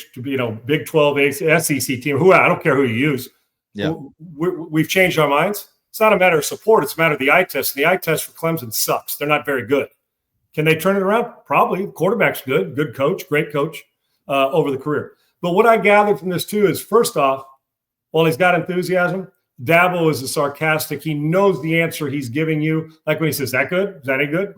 12 SEC team, I don't care who you use. Yeah, we've changed our minds. It's not a matter of support; it's a matter of the eye test. And the eye test for Clemson sucks. They're not very good. Can they turn it around? Probably. The quarterback's good coach, great coach over the career. But what I gathered from this too is, first off, while he's got enthusiasm, Dabo is a sarcastic. He knows the answer he's giving you. Like when he says, "Is that good? Is that any good?"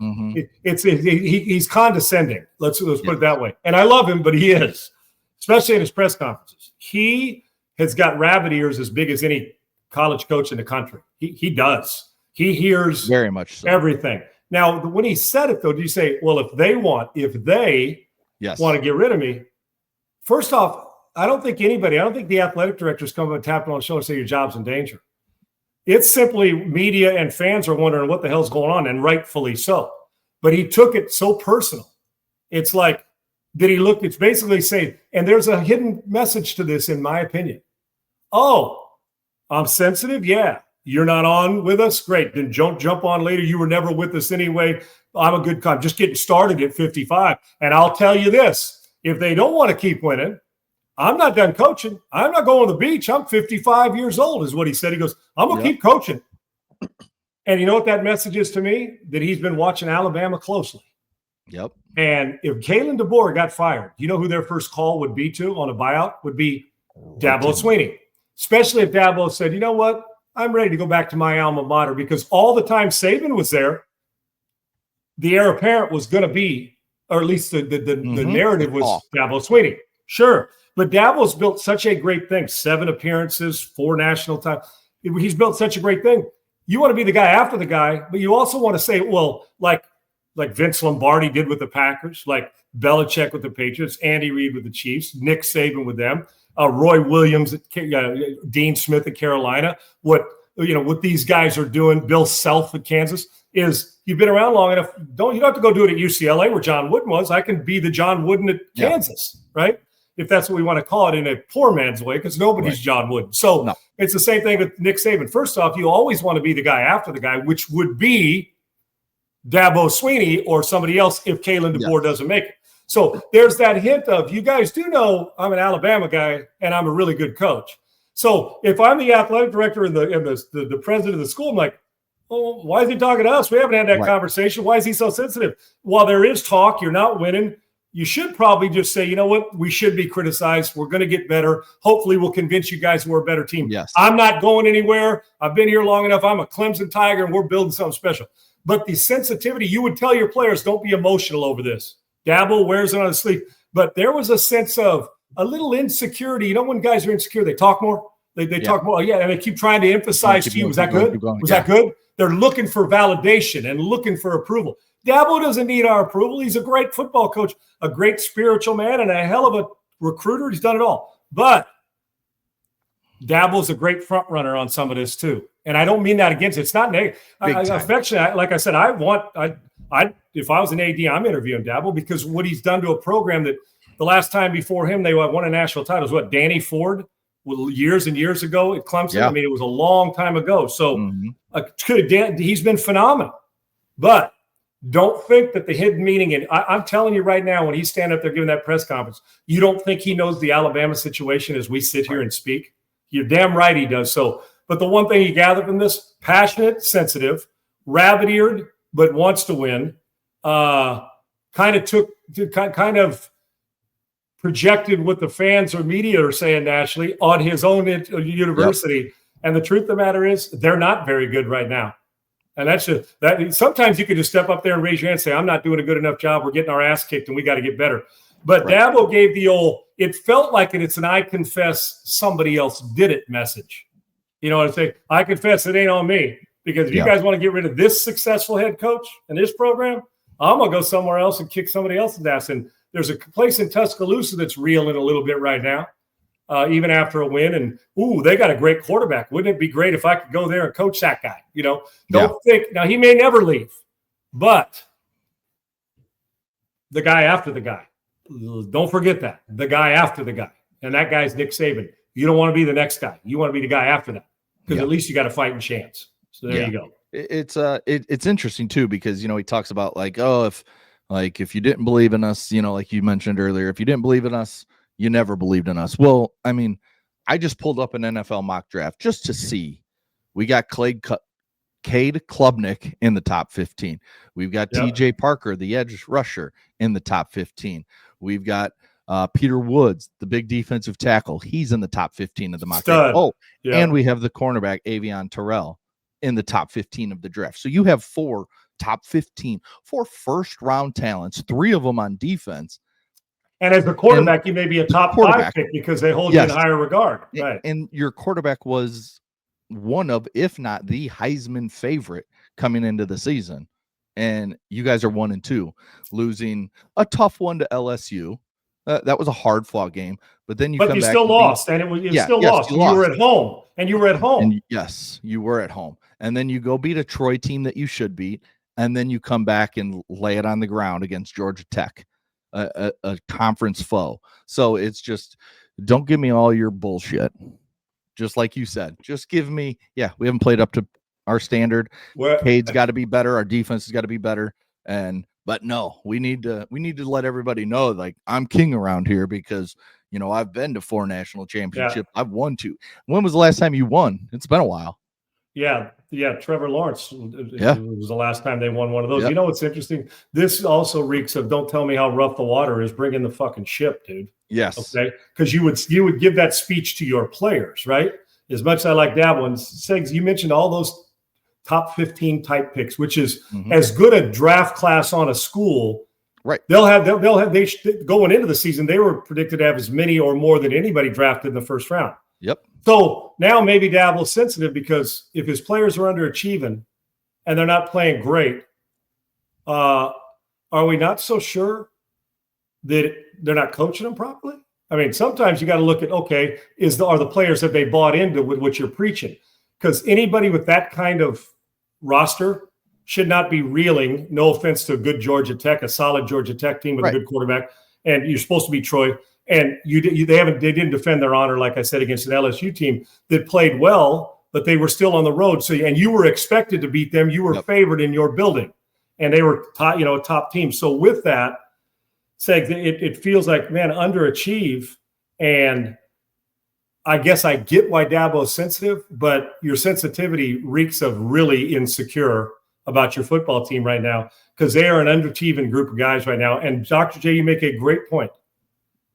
He's condescending. Let's put it that way. And I love him, but he is, especially in his press conferences. He has got rabbit ears as big as any college coach in the country. He does. He hears very much so. Everything. Now, when he said it, though, do you say, well, if they want to get rid of me, first off, I don't think the athletic directors come up and tap on the shoulder and say your job's in danger. It's simply media and fans are wondering what the hell's going on, and rightfully so. But he took it so personal. It's like, it's basically saying, and there's a hidden message to this, in my opinion. Oh, I'm sensitive? Yeah. You're not on with us? Great. Then don't jump on later. You were never with us anyway. I'm a good coach. Just getting started at 55. And I'll tell you this, if they don't want to keep winning, I'm not done coaching. I'm not going to the beach. I'm 55 years old is what he said. He goes, I'm going to keep coaching. And you know what that message is to me? That he's been watching Alabama closely. Yep. And if Kalen DeBoer got fired, you know who their first call would be to on a buyout? Would be Dabo Swinney. Especially if Dabo said, you know what? I'm ready to go back to my alma mater, because all the time Saban was there, the heir apparent was going to be, or at least the narrative was Dabo Swinney. Sure. But Dabo's built such a great thing. 7 appearances, 4 national titles. He's built such a great thing. You want to be the guy after the guy, but you also want to say, well, like Vince Lombardi did with the Packers, like Belichick with the Patriots, Andy Reid with the Chiefs, Nick Saban with them, Roy Williams, Dean Smith at Carolina. What these guys are doing, Bill Self at Kansas, is you've been around long enough. You don't have to go do it at UCLA where John Wooden was. I can be the John Wooden at Kansas, right? If that's what we want to call it in a poor man's way, because nobody's John Wooden. So It's the same thing with Nick Saban. First off, you always want to be the guy after the guy, which would be Dabo Swinney or somebody else if Kalen DeBoer doesn't make it. So there's that hint of, you guys do know I'm an Alabama guy and I'm a really good coach. So if I'm the athletic director and the president of the school, I'm like, oh, why is he talking to us? We haven't had that conversation. Why is he so sensitive? While there is talk, you're not winning. You should probably just say, you know what? We should be criticized. We're going to get better. Hopefully we'll convince you guys we're a better team. Yes. I'm not going anywhere. I've been here long enough. I'm a Clemson Tiger, and we're building something special. But the sensitivity, you would tell your players, don't be emotional over this. Dabble wears it on his sleeve. But there was a sense of a little insecurity. You know, when guys are insecure, they talk more. They talk more. Yeah, and they keep trying to emphasize to you, was that good? Was that good? They're looking for validation and looking for approval. Dabo doesn't need our approval. He's a great football coach, a great spiritual man, and a hell of a recruiter. He's done it all. But Dabo's a great front runner on some of this too. And I don't mean that against it. It's not negative. Affectionate. Like I said, if I was an AD, I'm interviewing Dabo because what he's done to a program that the last time before him they won a national title was what, Danny Ford? Years and years ago at Clemson. Yeah. I mean, it was a long time ago. So he's been phenomenal. But don't think that the hidden meaning, and I'm telling you right now, when he's standing up there giving that press conference, you don't think he knows the Alabama situation as we sit here and speak? You're damn right he does. So, but the one thing you gather from this, passionate, sensitive, rabbit-eared, but wants to win, kind of projected what the fans or media are saying nationally on his own university. Yep. And the truth of the matter is they're not very good right now. And sometimes you could just step up there and raise your hand and say, I'm not doing a good enough job. We're getting our ass kicked and we got to get better. But Dabo gave the it felt like it's an I confess somebody else did it message. You know what I'm saying? I confess it ain't on me. Because if you guys want to get rid of this successful head coach and this program, I'm going to go somewhere else and kick somebody else's ass. And there's a place in Tuscaloosa that's reeling a little bit right now, even after a win. And, they got a great quarterback. Wouldn't it be great if I could go there and coach that guy? You know, don't think – now, he may never leave, but the guy after the guy. Don't forget that. The guy after the guy. And that guy's Nick Saban. You don't want to be the next guy. You want to be the guy after that because at least you got a fighting chance. So there you go. It's interesting, too, because, he talks about like, if you didn't believe in us, like you mentioned earlier, if you didn't believe in us, you never believed in us. Well, I mean, I just pulled up an NFL mock draft just to see. We got Cade Klubnik in the top 15. We've got TJ Parker, the edge rusher, in the top 15. We've got Peter Woods, the big defensive tackle. He's in the top 15 of the mock draft. And we have the cornerback, Avion Terrell, in the top 15 of the draft. So you have four top 15, four first-round talents, 3 of them on defense. And as a quarterback, you may be a top 5 pick because they hold you in higher regard. Right. And your quarterback was one of, if not the Heisman favorite coming into the season. And you guys are 1-2, losing a tough one to LSU. That was a hard-fought game. But then you still lost, and it was still lost. You were at home, and you were at home. And yes, you were at home. And then you go beat a Troy team that you should beat. And then you come back and lay it on the ground against Georgia Tech, a conference foe. So it's just, don't give me all your bullshit. Just like you said, just give me, we haven't played up to our standard. Cade's got to be better. Our defense has got to be better. But no, we need to let everybody know, like, I'm king around here because, I've been to 4 national championships. I've won 2. When was the last time you won? It's been a while. Yeah, Trevor Lawrence. It was the last time they won one of those. You know what's interesting? This also reeks of, don't tell me how rough the water is. Bring in the fucking ship, dude. Yes. Okay, because you would give that speech to your players, right? As much as I like Dabo, and Segs, you mentioned all those top 15 type picks, which is as good a draft class on a school. Right. They going into the season, they were predicted to have as many or more than anybody drafted in the first round. Yep. So now maybe Dabo's sensitive because if his players are underachieving and they're not playing great, are we not so sure that they're not coaching them properly? I mean, sometimes you got to look at, okay, are the players that they bought into what you're preaching? Because anybody with that kind of roster should not be reeling. No offense to a good Georgia Tech, a solid Georgia Tech team with a good quarterback, and you're supposed to be Troy. And they didn't defend their honor, like I said, against an LSU team that played well, but they were still on the road. So, and you were expected to beat them. You were favored in your building, and they were a top team. So with that, saying it feels like, man, underachieve. And I guess I get why Dabo's sensitive, but your sensitivity reeks of really insecure about your football team right now, because they are an underachieving group of guys right now. And Dr. J, you make a great point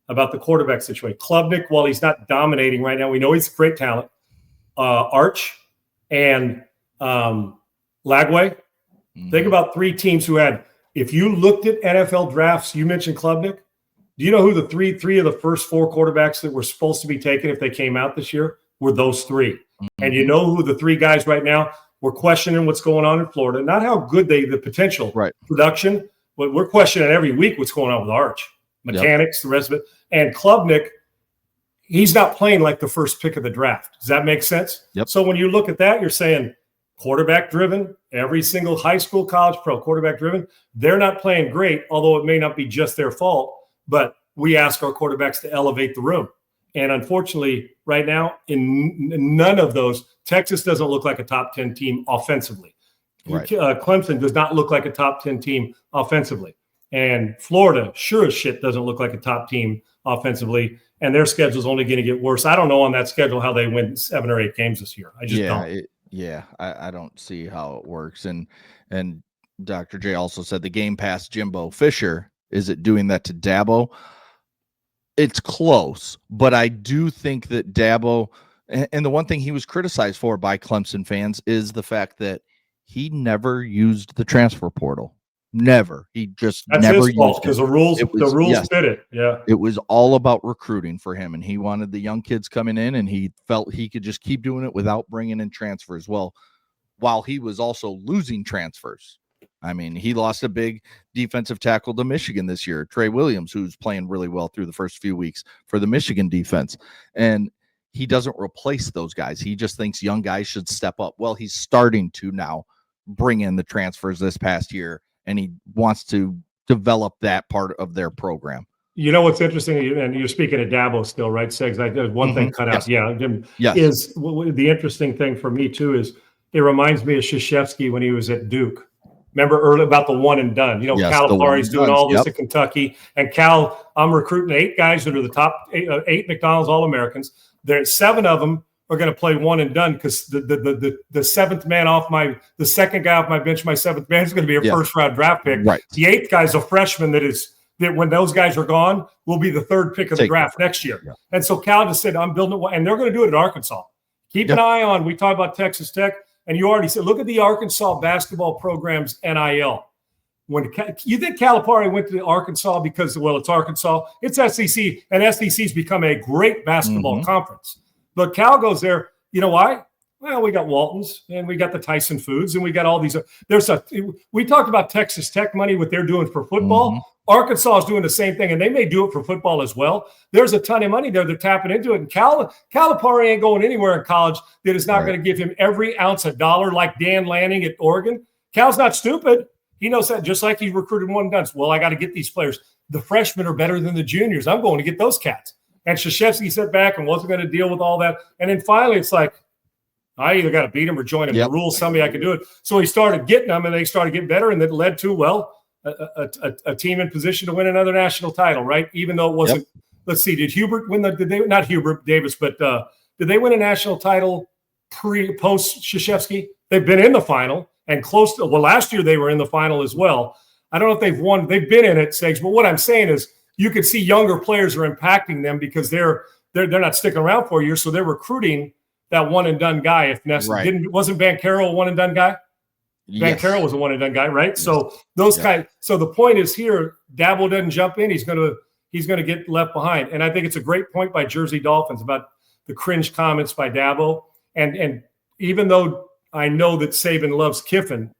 about the quarterback situation. Klubnik, while he's not dominating right now, we know he's a great talent. Arch and Lagway. Mm-hmm. Think about three teams who had, if you looked at NFL drafts, you mentioned Klubnik. Do you know who the three of the first four quarterbacks that were supposed to be taken if they came out this year were? Those three. Mm-hmm. And you know who the three guys right now, we're questioning what's going on in Florida, not how good the potential production, but we're questioning every week what's going on with Arch, mechanics, the rest of it. And Klubnik, he's not playing like the first pick of the draft. Does that make sense? Yep. So when you look at that, you're saying quarterback driven, every single high school, college, pro quarterback driven. They're not playing great, although it may not be just their fault, but we ask our quarterbacks to elevate the room. And unfortunately, right now, in none of those, Texas doesn't look like a top 10 team offensively. Right. Clemson does not look like a top 10 team offensively. And Florida, sure as shit, doesn't look like a top team offensively. And their schedule is only going to get worse. I don't know on that schedule how they win 7 or 8 games this year. I just don't. I don't see how it works. And Dr. J also said the game past Jimbo Fisher. Is it doing that to Dabo? It's close, but I do think that Dabo, and the one thing he was criticized for by Clemson fans is the fact that he never used the transfer portal. Never. He just That's never his fault, because the rules fit it. Yeah. It was all about recruiting for him, and he wanted the young kids coming in, and he felt he could just keep doing it without bringing in transfers. Well, while he was also losing transfers. I mean, he lost a big defensive tackle to Michigan this year, Trey Williams, who's playing really well through the first few weeks for the Michigan defense. And he doesn't replace those guys. He just thinks young guys should step up. Well, he's starting to now bring in the transfers this past year, and he wants to develop that part of their program. You know what's interesting, and you're speaking of Dabo still, right, Segs? There's one thing cut out. Yeah. Yes. Is the interesting thing for me, too, is it reminds me of Krzyzewski when he was at Duke. Remember early about the one and done. Calipari's doing all this at Kentucky. And Cal, I'm recruiting 8 guys that are the top 8 McDonald's All-Americans. There's 7 of them are going to play one and done, because the seventh man the second guy off my bench, my seventh man is going to be a first-round draft pick. Right. The 8th guy's a freshman that when those guys are gone, will be the 3rd pick of the draft next year. Yeah. And so Cal just said, I'm building it, and they're going to do it at Arkansas. Keep an eye on, we talk about Texas Tech. And you already said, look at the Arkansas basketball program's NIL. When you think Calipari went to Arkansas because, it's Arkansas, it's SEC, and SEC's become a great basketball conference. But Cal goes there, you know why? Well, we got Waltons, and we got the Tyson Foods, and we got all these. We talked about Texas Tech money, what they're doing for football. Arkansas is doing the same thing, and they may do it for football as well. There's a ton of money there. They're tapping into it. And Calipari ain't going anywhere in college that is not going to give him every ounce of dollar like Dan Lanning at Oregon. Cal's not stupid. He knows that, just like he recruited one and done. Well, I got to get these players. The freshmen are better than the juniors. I'm going to get those cats. And Krzyzewski sat back and wasn't going to deal with all that. And then finally it's like, I either got to beat him or join him. The rules tell me I can do it. So he started getting them, and they started getting better, and that led to, a team in position to win another national title, right? Even though it wasn't. Let's see, did Hubert win not Hubert Davis, but did they win a national title post Krzyzewski? They've been in the final and close to. Well, last year they were in the final as well. I don't know if they've won. They've been in it, Segs. But what I'm saying is, you can see younger players are impacting them because they're not sticking around for years, so they're recruiting that one and done guy. If necessary, wasn't Bancaro a one and done guy? Yes. Bancaro was a one and done guy, right? Yes. So those guys. So the point is here, Dabo doesn't jump in. He's going to get left behind. And I think it's a great point by Jersey Dolphins about the cringe comments by Dabo. And even though I know that Saban loves Kiffin,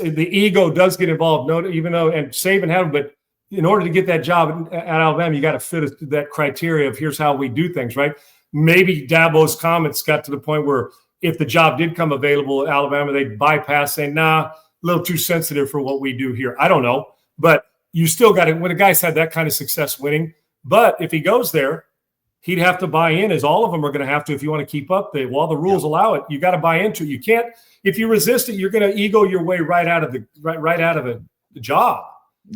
the ego does get involved. And Saban had him, but in order to get that job at Alabama, you got to fit that criteria of here's how we do things, right? Maybe Dabo's comments got to the point where if the job did come available at Alabama, they'd bypass, saying, nah, a little too sensitive for what we do here. I don't know. But you still got to, when a guy's had that kind of success winning, but if he goes there, he'd have to buy in, as all of them are going to have to if you want to keep up. While the rules allow it, you got to buy into it. You can't, if you resist it, you're going to ego your way right out of the job.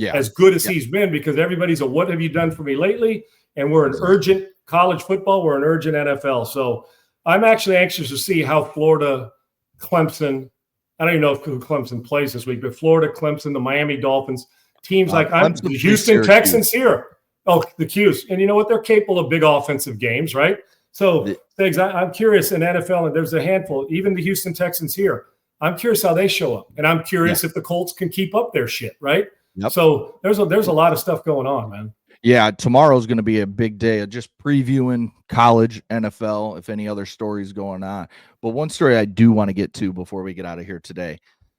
as good as he's been, because everybody's a what have you done for me lately? And we're an urgent college football, we're an urgent NFL. So I'm actually anxious to see how Florida, Clemson, I don't even know if Clemson plays this week, but Florida, Clemson, the Miami Dolphins, teams like the Houston Texans here. Oh, the Qs. And you know what? They're capable of big offensive games, right? So I'm curious in NFL, and there's a handful, even the Houston Texans here. I'm curious how they show up. And I'm curious if the Colts can keep up their shit, right? Yep. So there's a lot of stuff going on, man. Yeah, tomorrow's going to be a big day of just previewing college, NFL, if any other stories going on. But one story I do want to get to before we get out of here today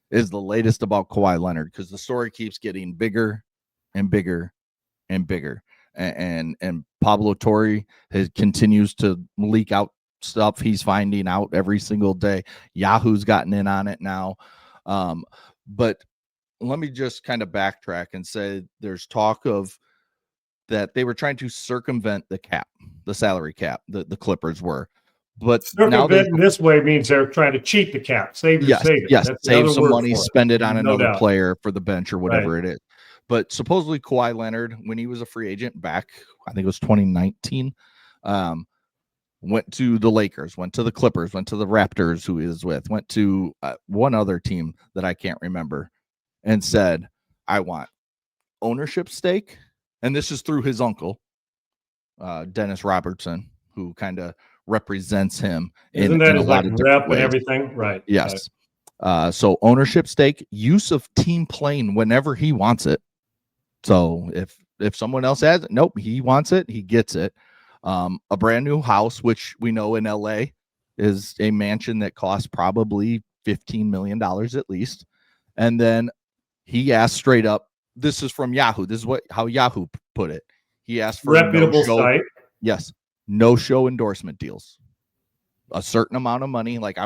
is the latest about Kawhi Leonard, because the story keeps getting bigger and bigger and bigger. And Pablo Torre continues to leak out stuff he's finding out every single day. Yahoo's gotten in on it now. But let me just kind of backtrack and say there's talk of that they were trying to circumvent the cap, the salary cap, the Clippers were. But circumvent in this way means they're trying to cheat the cap, save it. Yes, save some money, spend it on another player for the bench or whatever it is. But supposedly Kawhi Leonard, when he was a free agent back, I think it was 2019, went to the Lakers, went to the Clippers, went to the Raptors, who he is with, went to one other team that I can't remember, and said, I want ownership stake. And this is through his uncle, Dennis Robertson, who kind of represents him in a lot of different ways. And everything, right? Yes. Right. So ownership stake, use of team plane whenever he wants it. So if someone else has it, nope, he wants it, he gets it. A brand new house, which we know in LA is a mansion that costs probably $15 million at least. And then he asked straight up, this is from Yahoo. This is how Yahoo put it. He asked for reputable site. Yes. No show endorsement deals. A certain amount of money. Like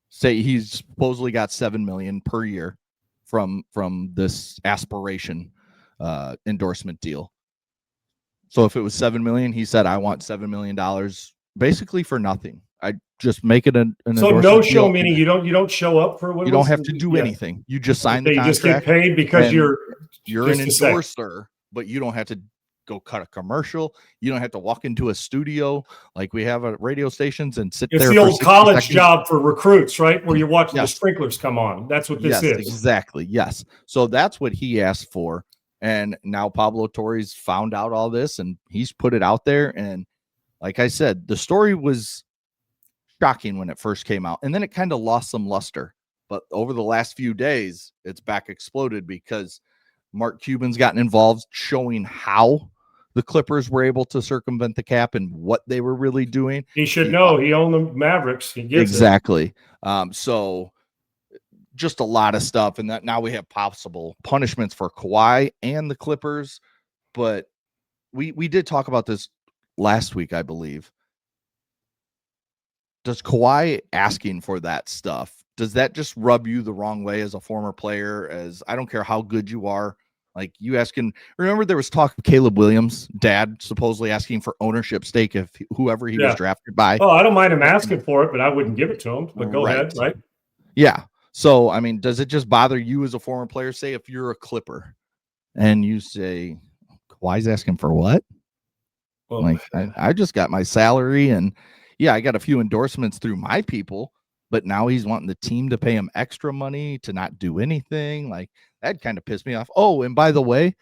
say he's supposedly got $7 million per year from this aspiration endorsement deal. So if it was $7 million, he said, I want $7 million basically for nothing. I just make it an so no show deal. Meaning you don't show up for what you don't have to do anything. You just sign the contract. You just get paid because you're an endorser, but you don't have to go cut a commercial. You don't have to walk into a studio like we have at radio stations and sit there. It's the old college job for recruits, right? Where you're watching the sprinklers come on. That's what this is. Exactly. Yes. So that's what he asked for. And now Pablo Torre's found out all this and he's put it out there. And like I said, the story was shocking when it first came out. And then it kind of lost some luster. But over the last few days, it's back exploded because Mark Cuban's gotten involved showing how the Clippers were able to circumvent the cap and what they were really doing. He should know. He owned the Mavericks. He gets exactly. So just a lot of stuff. And that now we have possible punishments for Kawhi and the Clippers. But we did talk about this last week, I believe. Does Kawhi asking for that stuff, does that just rub you the wrong way as a former player? As I don't care how good you are, like you asking, remember there was talk of Caleb Williams' dad supposedly asking for ownership stake if whoever he was drafted by. Oh, I don't mind him asking for it, but I wouldn't give it to him. But go ahead, right? Yeah. So, I mean, does it just bother you as a former player? Say if you're a Clipper and you say, Kawhi's asking for what? Well, like, I just got my salary and I got a few endorsements through my people, but now he's wanting the team to pay him extra money to not do anything. Like that kind of pissed me off. Oh, and by the way,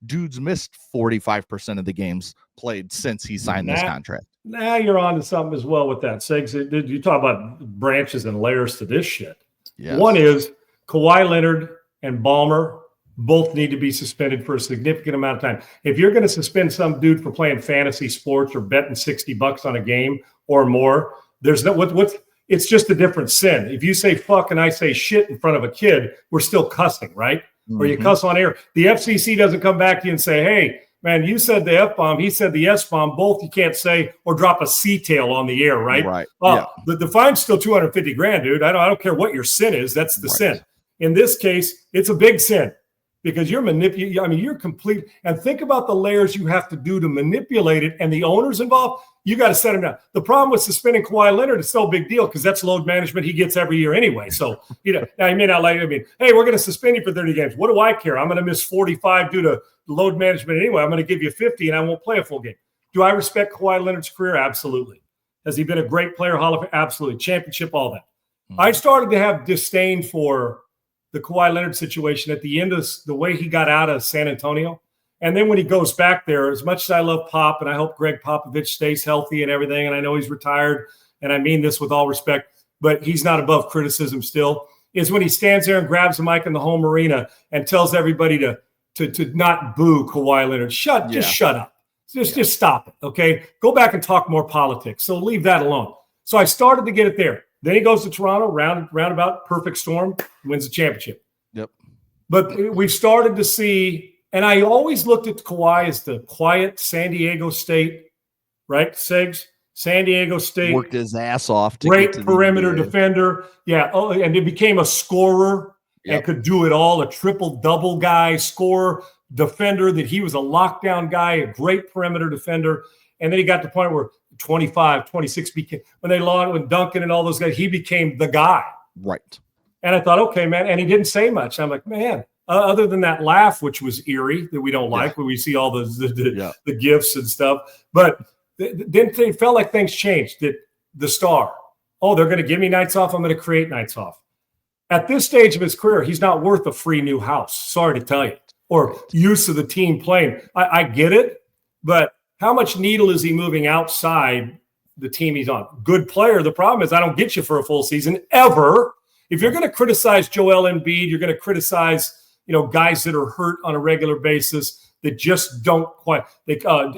dude's missed 45% of the games played since he signed this contract. Now you're on to something as well with that. Segs, you talk about branches and layers to this shit. Yes. One is Kawhi Leonard and Ballmer both need to be suspended for a significant amount of time. If you're going to suspend some dude for playing fantasy sports or betting $60 on a game or more, there's no it's just a different sin. If you say fuck and I say shit in front of a kid, we're still cussing, right? Mm-hmm. Or you cuss on air. The FCC doesn't come back to you and say, hey, man, you said the F-bomb, he said the S-bomb, both you can't say or drop a C-tail on the air, right? Right. The fine's still $250,000, dude. I don't care what your sin is. That's the sin. In this case, it's a big sin. because you're manipulating. I mean, you're complete. And think about the layers you have to do to manipulate it, and the owners involved. You got to set him down. The problem with suspending Kawhi Leonard is no big deal because that's load management he gets every year anyway. So, now you may not like it. I mean, hey, we're going to suspend you for 30 games. What do I care? I'm going to miss 45 due to load management anyway. I'm going to give you 50 and I won't play a full game. Do I respect Kawhi Leonard's career? Absolutely. Has he been a great player? Hall of Fame? Absolutely. Championship, all that. Mm-hmm. I started to have disdain for the Kawhi Leonard situation at the end of the way he got out of San Antonio. And then when he goes back there, as much as I love Pop and I hope Greg Popovich stays healthy and everything, and I know he's retired, and I mean this with all respect, but he's not above criticism still, is when he stands there and grabs the mic in the home arena and tells everybody to not boo Kawhi Leonard. Just shut up. Just stop it, okay? Go back and talk more politics. So leave that alone. So I started to get it there. Then he goes to Toronto, roundabout, perfect storm, wins the championship. Yep. But we've started to see – and I always looked at Kawhi as the quiet San Diego State, right, Segs? San Diego State. Worked his ass off. Great perimeter defender. Yeah. Oh, and he became a scorer and could do it all, a triple-double guy, scorer, defender, that he was a lockdown guy, a great perimeter defender. And then he got to the point where 25, 26 became – when they lost with Duncan and all those guys, he became the guy. Right. And I thought, okay, man. And he didn't say much. I'm like, man. Other than that laugh, which was eerie, that we don't like, when we see all the gifts and stuff. But then it felt like things changed. That the star, they're going to give me nights off. I'm going to create nights off. At this stage of his career, he's not worth a free new house. Sorry to tell you. Or use of the team playing. I get it, but how much needle is he moving outside the team he's on? Good player. The problem is I don't get you for a full season ever. If you're going to criticize Joel Embiid, you're going to criticize guys that are hurt on a regular basis that just don't quite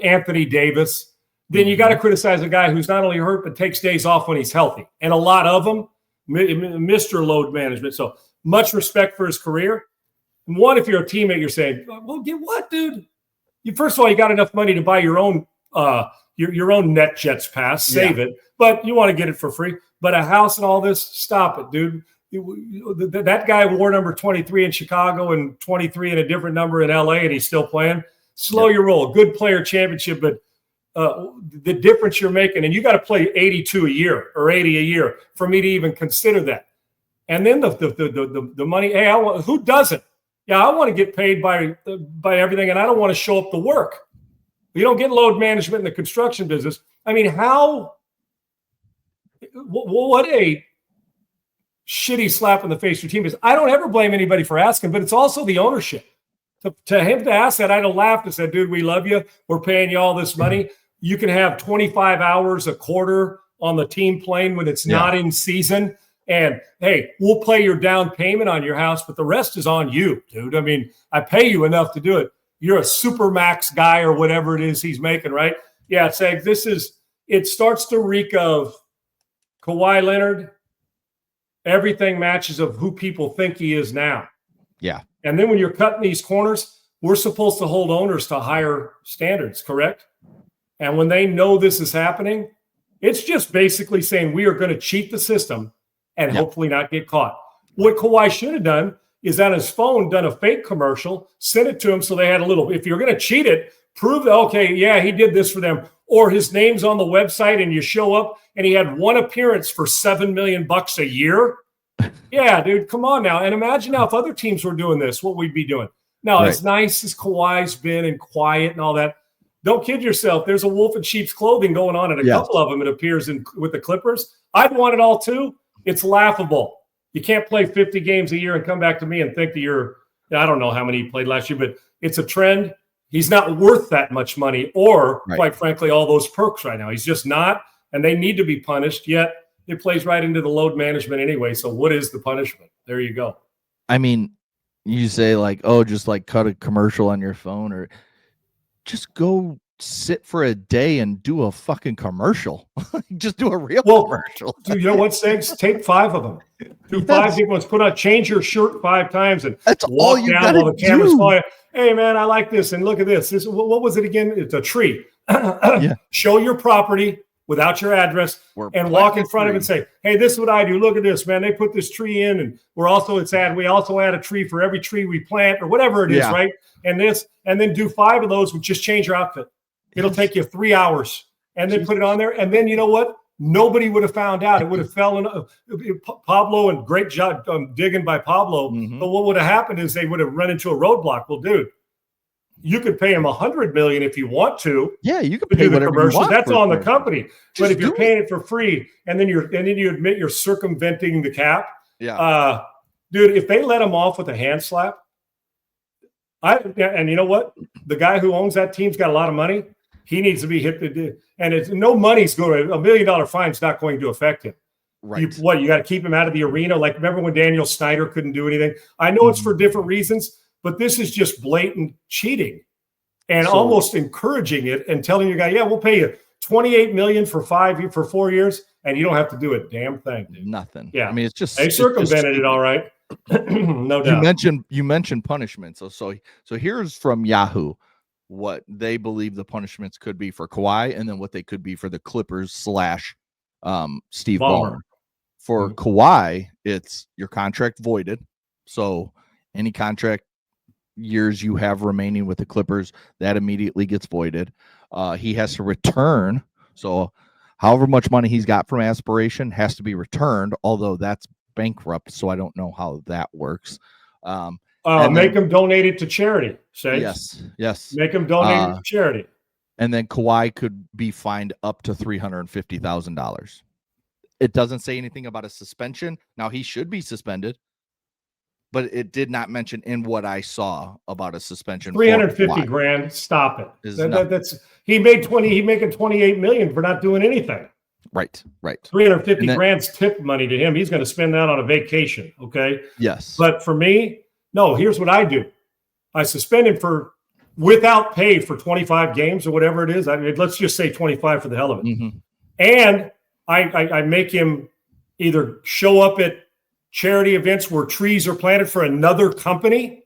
Anthony Davis, then you got to criticize a guy who's not only hurt but takes days off when he's healthy. And a lot of them, Mr. Load Management. So much respect for his career. And one, if you're a teammate, you're saying, well, get what, dude? First of all, you got enough money to buy your own your own NetJets pass, save it, but you want to get it for free. But a house and all this, stop it, dude. That guy wore number 23 in Chicago and 23 in a different number in LA, and he's still playing. Slow your roll. Good player championship, but the difference you're making, and you got to play 82 a year or 80 a year for me to even consider that. And then the money. Hey, who doesn't? Yeah, I want to get paid by everything, and I don't want to show up to work. You don't get load management in the construction business. I mean, what a shitty slap in the face your team is. I don't ever blame anybody for asking, but it's also the ownership. To him to ask that, I'd have laughed and said, dude, we love you. We're paying you all this money. You can have 25 hours a quarter on the team playing when it's not in season. And, hey, we'll pay your down payment on your house, but the rest is on you, dude. I mean, I pay you enough to do it. You're a super max guy or whatever it is he's making, right? Yeah, it's like it starts to reek of Kawhi Leonard. Everything matches of who people think he is now. Yeah. And then when you're cutting these corners, we're supposed to hold owners to higher standards, correct? And when they know this is happening, it's just basically saying we are going to cheat the system and hopefully not get caught. What Kawhi should have done is on his phone done a fake commercial, sent it to him so they had a little – if you're going to cheat it, prove that, okay, yeah, he did this for them. Or his name's on the website and you show up and he had one appearance for $7 million a year. Yeah, dude, come on now. And imagine now if other teams were doing this, what we'd be doing. Now, as nice as Kawhi's been and quiet and all that, don't kid yourself. There's a wolf in sheep's clothing going on in a couple of them, it appears, with the Clippers. I'd want it all too. It's laughable. You can't play 50 games a year and come back to me and think that you're – I don't know how many he played last year, but it's a trend. He's not worth that much money or, quite frankly, all those perks right now. He's just not, and they need to be punished, yet it plays right into the load management anyway. So what is the punishment? There you go. I mean, you say like, oh, just like cut a commercial on your phone or just go sit for a day and do a fucking commercial. Just do a real commercial. Dude, you know what, Segs? Take 5 of them. Do 5 people. Let's put on, change your shirt 5 times and that's walk all you down while the camera's flying. Hey, man, I like this. And look at this. What was it again? It's a tree. Show your property without your address and walk in front of it and say, hey, this is what I do. Look at this, man. They put this tree in, and we also add a tree for every tree we plant or whatever it is, right? And then do 5 of those and just change your outfit. It'll take you 3 hours and then put it on there. And then you know what? Nobody would have found out. It would have fell in Pablo, and great job digging by Pablo. But what would have happened is they would have run into a roadblock. Well, dude, you could pay him $100 million if you want to. Yeah, you could pay do the commercials. That's on the company. Just but if you're paying it for free, and then you admit you're circumventing the cap, dude, if they let him off with a hand slap, and you know what? The guy who owns that team's got a lot of money. He needs to be hit. And it's no money's going to $1 million fine's not going to affect him. Right. You got to keep him out of the arena. Like, remember when Daniel Snyder couldn't do anything? I know it's for different reasons, but this is just blatant cheating and almost encouraging it and telling your guy, yeah, we'll pay you $28 million for 4 years, and you don't have to do a damn thing, dude. Nothing. Yeah. I mean, it's just they circumvented it all right. No doubt. You mentioned punishment. So here's from Yahoo what they believe the punishments could be for Kawhi, and then what they could be for the Clippers / Steve Ballmer. For Kawhi, it's your contract voided. So any contract years you have remaining with the Clippers, that immediately gets voided. He has to return. So however much money he's got from aspiration has to be returned, although that's bankrupt. So I don't know how that works. Make him donate it to charity. Yes. Make him donate it to charity. And then Kawhi could be fined up to $350,000. It doesn't say anything about a suspension. Now, he should be suspended, but it did not mention in what I saw about a suspension. $350,000. Stop it. That's he's making $28 million for not doing anything. Right. $350,000 tip money to him. He's going to spend that on a vacation. Okay. Yes. But for me, no. Here's what I do: I suspend him without pay for 25 games or whatever it is. I mean, let's just say 25 for the hell of it. And I make him either show up at charity events where trees are planted for another company,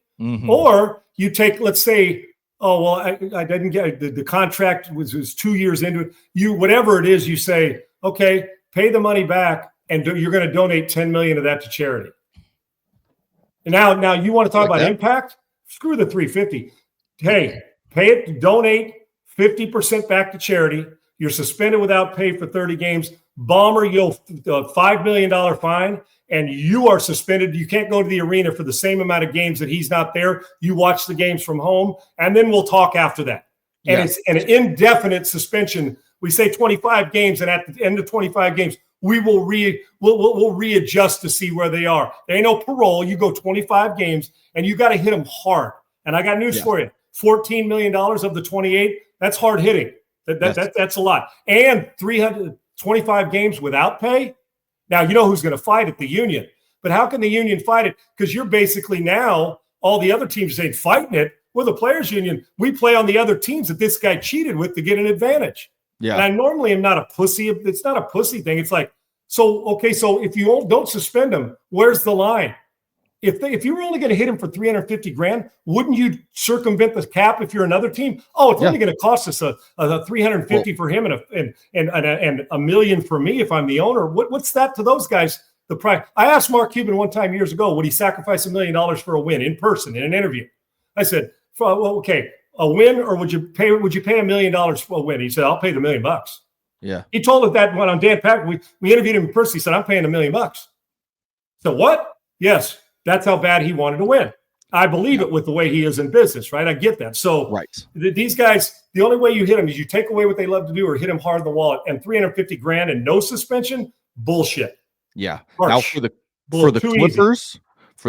or you take, let's say, I didn't get the contract was 2 years into it. Whatever it is, you say, okay, pay the money back, and you're going to donate $10 million of that to charity. And now you want to talk about impact? Screw the 350. Hey, pay it, donate 50% back to charity. You're suspended without pay for 30 games. Ballmer, you'll $5 million fine, and you are suspended. You can't go to the arena for the same amount of games that he's not there. You watch the games from home, and then we'll talk after that. And it's an indefinite suspension. We say 25 games, and at the end of 25 games, we will we'll readjust to see where they are. There ain't no parole. You go 25 games, and you got to hit them hard. And I got news for you: $14 million of the 28. That's hard hitting. That's a lot. And 325 games without pay. Now, you know who's going to fight it? The union. But how can the union fight it? Because you're basically now, all the other teams ain't fighting it. We're the players union. We play on the other teams that this guy cheated with to get an advantage. Yeah. And I normally am not a pussy. It's not a pussy thing. It's like, so if you don't suspend him, where's the line? If you were only going to hit him for $350,000, wouldn't you circumvent the cap if you're another team? Oh, it's only going to cost us a $350,000 for him and $1 million for me if I'm the owner. What's that to those guys? The price. I asked Mark Cuban one time years ago, would he sacrifice $1 million for a win in person in an interview? I said, well, okay, a win, or would you pay $1 million for a win? He said, I'll pay the $1 million. Yeah. He told us that when on Dan Patrick, we interviewed him in person. He said, I'm paying $1 million. So what? Yes. That's how bad he wanted to win. I believe it with the way he is in business, right? I get that. So these guys, the only way you hit them is you take away what they love to do or hit them hard in the wallet. And $350,000 and no suspension, bullshit. Yeah. Harsh. Now for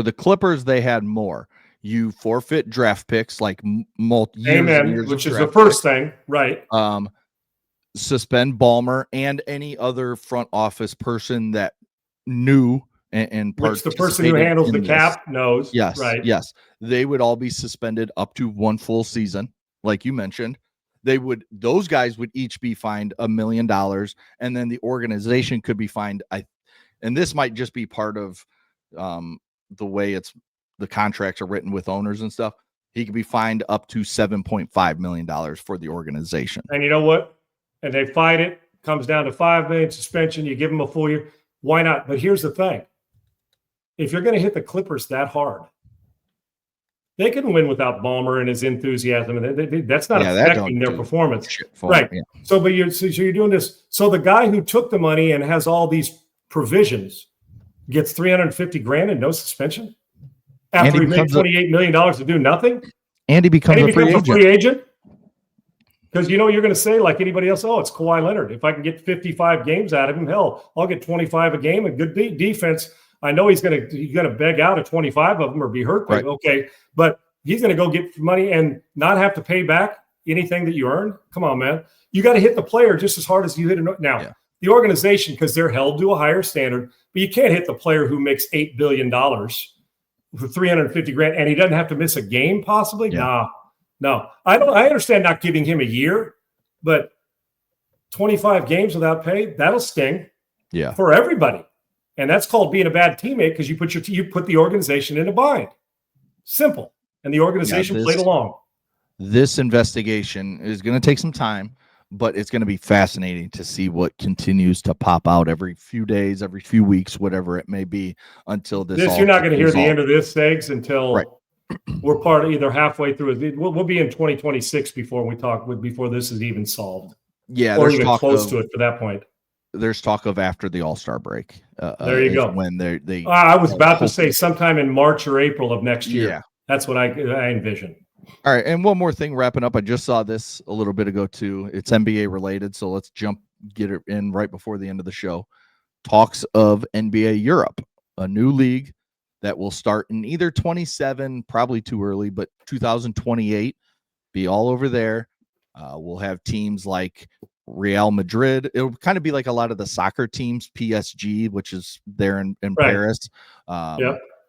the Clippers, they had more. You forfeit draft picks like years, which is the first thing, right? Suspend Ballmer and any other front office person that knew. And which the person who handles the cap knows. Yes, right. Yes. They would all be suspended up to one full season, like you mentioned. Those guys would each be fined $1 million, and then the organization could be fined. And this might just be part of the way the contracts are written with owners and stuff. He could be fined up to $7.5 million for the organization. And you know what? And they fight it comes down to $5 million suspension. You give him a full year. Why not? But here's the thing. If you're going to hit the Clippers that hard, they can win without Ballmer and his enthusiasm. And that's not affecting their performance. Right. Yeah. So you're doing this. So the guy who took the money and has all these provisions gets $350,000 and no suspension after he made $28 million to do nothing. And he becomes a free agent. Because you're going to say, like anybody else, oh, it's Kawhi Leonard. If I can get 55 games out of him, hell, I'll get 25 a game and good defense. I know he's going to beg out of 25 of them or be hurt. Right. Okay, but he's going to go get money and not have to pay back anything that you earn. Come on, man. You got to hit the player just as hard as you hit it. Now, the organization, because they're held to a higher standard, but you can't hit the player who makes $8 billion for $350,000 and he doesn't have to miss a game possibly. Yeah. No, I understand not giving him a year, but 25 games without pay, that'll sting. Yeah. For everybody. And that's called being a bad teammate because you put the organization in a bind. Simple. And the organization played along. This investigation is going to take some time, but it's going to be fascinating to see what continues to pop out every few days, every few weeks, whatever it may be, until this. You're not going to hear the end of this, Segs, until we're part of either halfway through it. We'll be in 2026 before this is even solved. Yeah, or even close to it for that point. There's talk of after the All-Star break. There you go. When they I was about to say sometime in March or April of next year. Yeah. That's what I envision. All right, and one more thing wrapping up. I just saw this a little bit ago too. It's NBA related, so let's get it in right before the end of the show. Talks of NBA Europe, a new league that will start in either 27, probably too early, but 2028, be all over there. We'll have teams like Real Madrid. It'll kind of be like a lot of the soccer teams, PSG, which is there in Paris.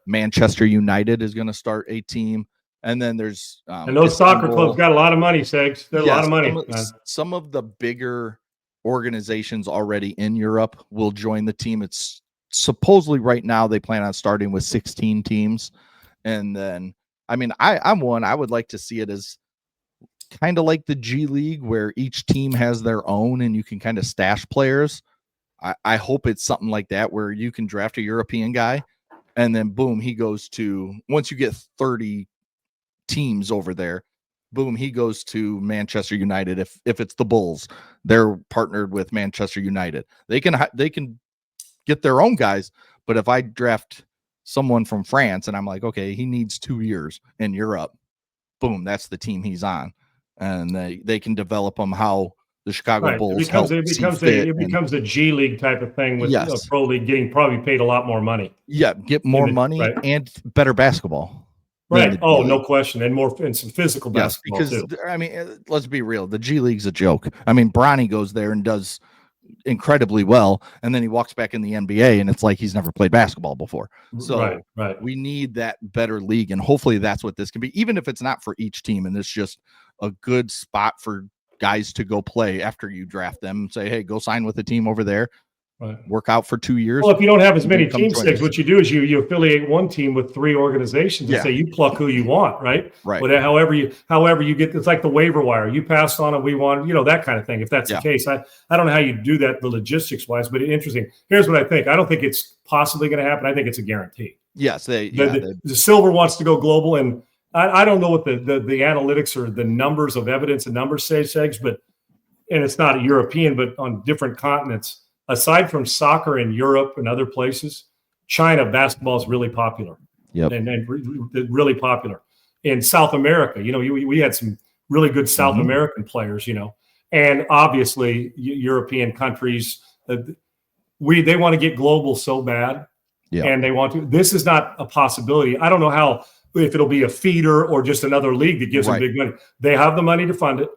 Manchester United is going to start a team. And then there's and those soccer clubs got a lot of money, Segs. They're a lot of money. Some of the bigger organizations already in Europe will join the team. It's supposedly right now they plan on starting with 16 teams. And then, I mean, I'm one. I would like to see it as kind of like the G League where each team has their own and you can kind of stash players. I hope it's something like that where you can draft a European guy and then boom, he goes to, once you get 30 teams over there, boom, he goes to Manchester United. If it's the Bulls, they're partnered with Manchester United. They can get their own guys, but if I draft someone from France and I'm like, okay, he needs 2 years in Europe, boom, that's the team he's on. And they can develop them how the Chicago Bulls it becomes a G League type of thing with a pro league getting probably paid a lot more money. Yeah, get more money and better basketball. Right. Oh, no question. And some physical basketball because, too. I mean, let's be real. The G League's a joke. I mean, Bronny goes there and does incredibly well, and then he walks back in the NBA, and it's like he's never played basketball before. So we need that better league, and hopefully that's what this can be, even if it's not for each team, and it's just a good spot for guys to go play after you draft them and say, hey, go sign with the team over there. Work out for 2 years. Well, if you don't have as many team stakes, what you do is you affiliate one team with 3 organizations and say you pluck who you want, right? Right. But however you get, it's like the waiver wire. You passed on it, we want, that kind of thing. If that's the case, I don't know how you do that, the logistics wise, but interesting. Here's what I think. I don't think it's possibly going to happen. I think it's a guarantee. Yes, the Silver wants to go global, and I don't know what the analytics or the numbers of evidence and numbers say, Segs, but and it's not European, but on different continents. Aside from soccer in Europe and other places, China basketball is really popular. Yep. And really popular. In South America, we had some really good South American players, and obviously European countries, they want to get global so bad. Yeah. And they want to. This is not a possibility. I don't know if it'll be a feeder or just another league that gives them big money. They have the money to fund it.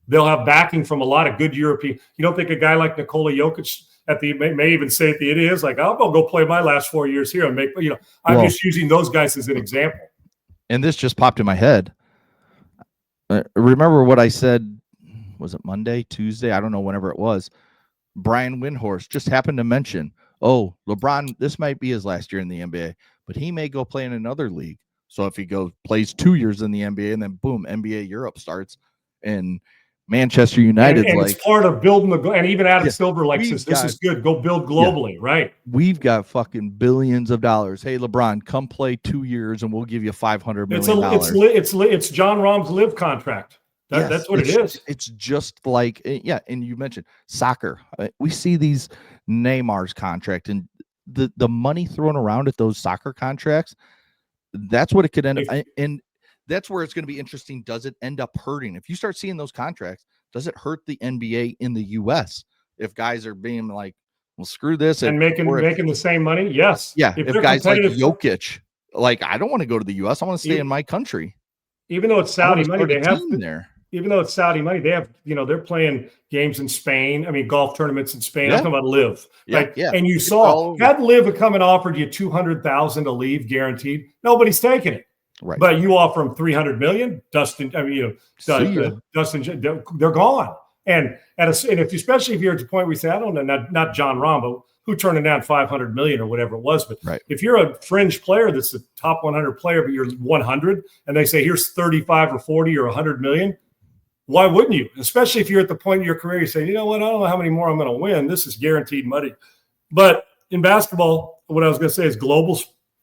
They'll have backing from a lot of good European. You don't think a guy like Nikola Jokic may even say at the end is like, I'll go play my last 4 years here and make. I'm just using those guys as an example. And this just popped in my head. Remember what I said? Was it Monday, Tuesday? I don't know. Whenever it was, Brian Windhorst just happened to mention, "Oh, LeBron, this might be his last year in the NBA, but he may go play in another league. So if he plays 2 years in the NBA and then boom, NBA Europe starts." And Manchester United, and it's part of building and even Adam Silver says this is good. Go build globally, right? We've got fucking billions of dollars. Hey, LeBron, come play 2 years and we'll give you $500 million. It's John Rahm's live contract. That's what it is. It's just like, and you mentioned soccer. We see these Neymar's contract and the money thrown around at those soccer contracts. That's what it could end up. And that's where it's going to be interesting. Does it end up hurting? If you start seeing those contracts, does it hurt the NBA in the U.S. if guys are being like, well, screw this. And making the same money? Yes. Yeah. If guys like Jokic, like, I don't want to go to the U.S. I want to stay in my country. Even though it's Saudi money, they have there. Even though it's Saudi money, they have, they're playing games in Spain. I mean, golf tournaments in Spain. I'm talking about Live. And you saw, had Live come and offered you $200,000 to leave guaranteed, nobody's taking it. Right. But you offer them $300 million, Dustin. I mean, Dustin, they're gone. And especially if you're at the point where you say, I don't know, not John Rahm, but who turning down $500 million or whatever it was. But if you're a fringe player that's a top 100 player, but you're 100, and they say here's 35 or 40 or 100 million, why wouldn't you? Especially if you're at the point in your career, you say, you know what, I don't know how many more I'm going to win. This is guaranteed money. But in basketball, what I was going to say is global.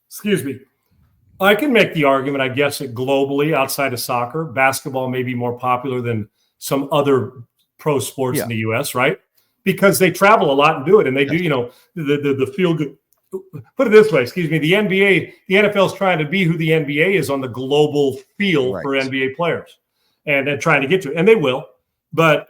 Excuse me. I can make the argument, I guess, that globally, outside of soccer, basketball may be more popular than some other pro sports in the U.S., right? Because they travel a lot and do it, and they do, the feel good. Put it this way, excuse me, the NBA, the NFL is trying to be who the NBA is on the global feel for NBA players, and they're trying to get to it, and they will. But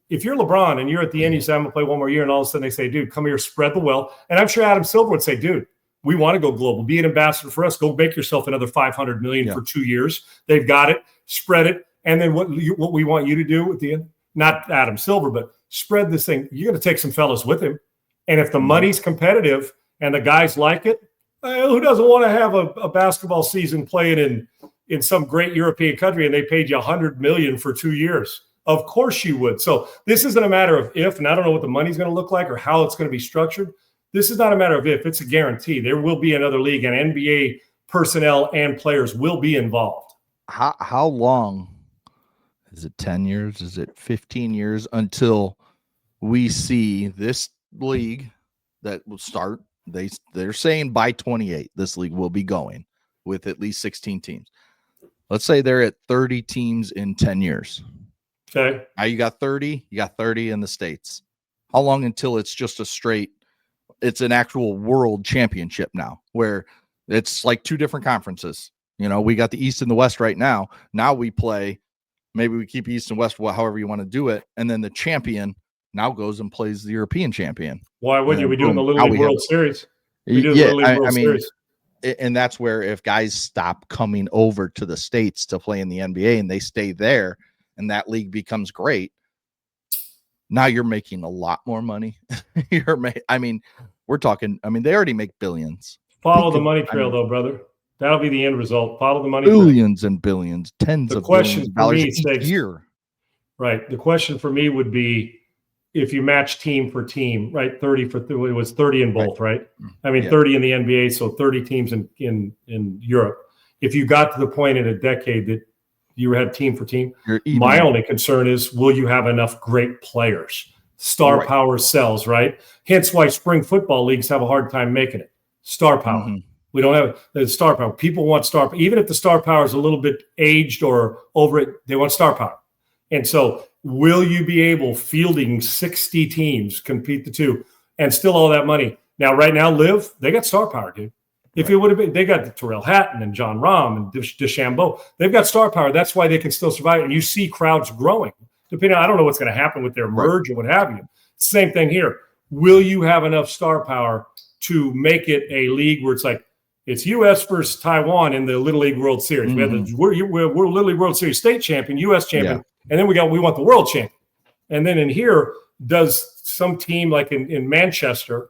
if you're LeBron and you're at the end, you say, I'm going to play one more year, and all of a sudden they say, dude, come here, spread the wealth. And I'm sure Adam Silver would say, dude, we want to go global. Be an ambassador for us. Go make yourself another $500 million for 2 years. They've got it. Spread it. And then what we want you to do at the end, not Adam Silver, but spread this thing. You're going to take some fellas with him. And if the money's competitive and the guys like it, who doesn't want to have a basketball season playing in some great European country and they paid you $100 million for 2 years? Of course you would. So this isn't a matter of if, and I don't know what the money's going to look like or how it's going to be structured. This is not a matter of if, it's a guarantee. There will be another league, and NBA personnel and players will be involved. How long? Is it 10 years? Is it 15 years until we see this league that will start? They're saying by 28, this league will be going with at least 16 teams. Let's say they're at 30 teams in 10 years. Okay. Now you got 30 in the States. How long until it's just it's an actual world championship now, where it's like two different conferences? We got the East and the West right now. Now we play, maybe we keep East and West, however you want to do it. And then the champion now goes and plays the European champion. Why wouldn't you? We do in the Little League World Series. Series. And that's where if guys stop coming over to the States to play in the NBA and they stay there and that league becomes great, now you're making a lot more money. We're talking, they already make billions. Follow the money trail, though, brother. That'll be the end result. Follow the money billions trail. And billions, tens of billions of dollars each year. Right. The question for me would be if you match team for team, right? It was 30 in both, right? 30 in the NBA, so 30 teams in Europe. If you got to the point in a decade that you had team for team, my only concern is, will you have enough great players? Star power sells, right? Hence why spring football leagues have a hard time making it. Star power. Mm-hmm. We don't have the star power. People want star power. Even if the star power is a little bit aged or over it, they want star power. And so will you be able, fielding 60 teams, compete the two, and still all that money? Now, right now, Live, they got star power, dude. If it would have been, they got Terrell Hatton and John Rahm and DeChambeau. They've got star power. That's why they can still survive. And you see crowds growing. Depending on, I don't know what's going to happen with their merge or what have you. Same thing here. Will you have enough star power to make it a league where it's like, it's U.S. versus Taiwan in the Little League World Series. Mm-hmm. We're Little League World Series state champion, U.S. champion, and then we want the world champion. And then in here, does some team like in Manchester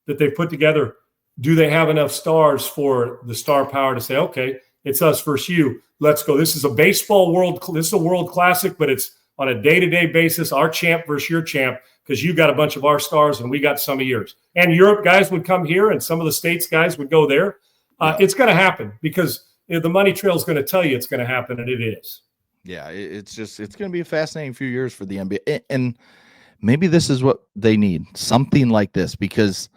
that they've put together, do they have enough stars for the star power to say, okay, it's us versus you. Let's go. This is a baseball this is a world classic, but it's on a day-to-day basis, our champ versus your champ, because you got a bunch of our stars and we got some of yours. And Europe guys would come here and some of the States guys would go there. It's going to happen because the money trail is going to tell you it's going to happen, and it is. Yeah, it's going to be a fascinating few years for the NBA. And maybe this is what they need, something like this, because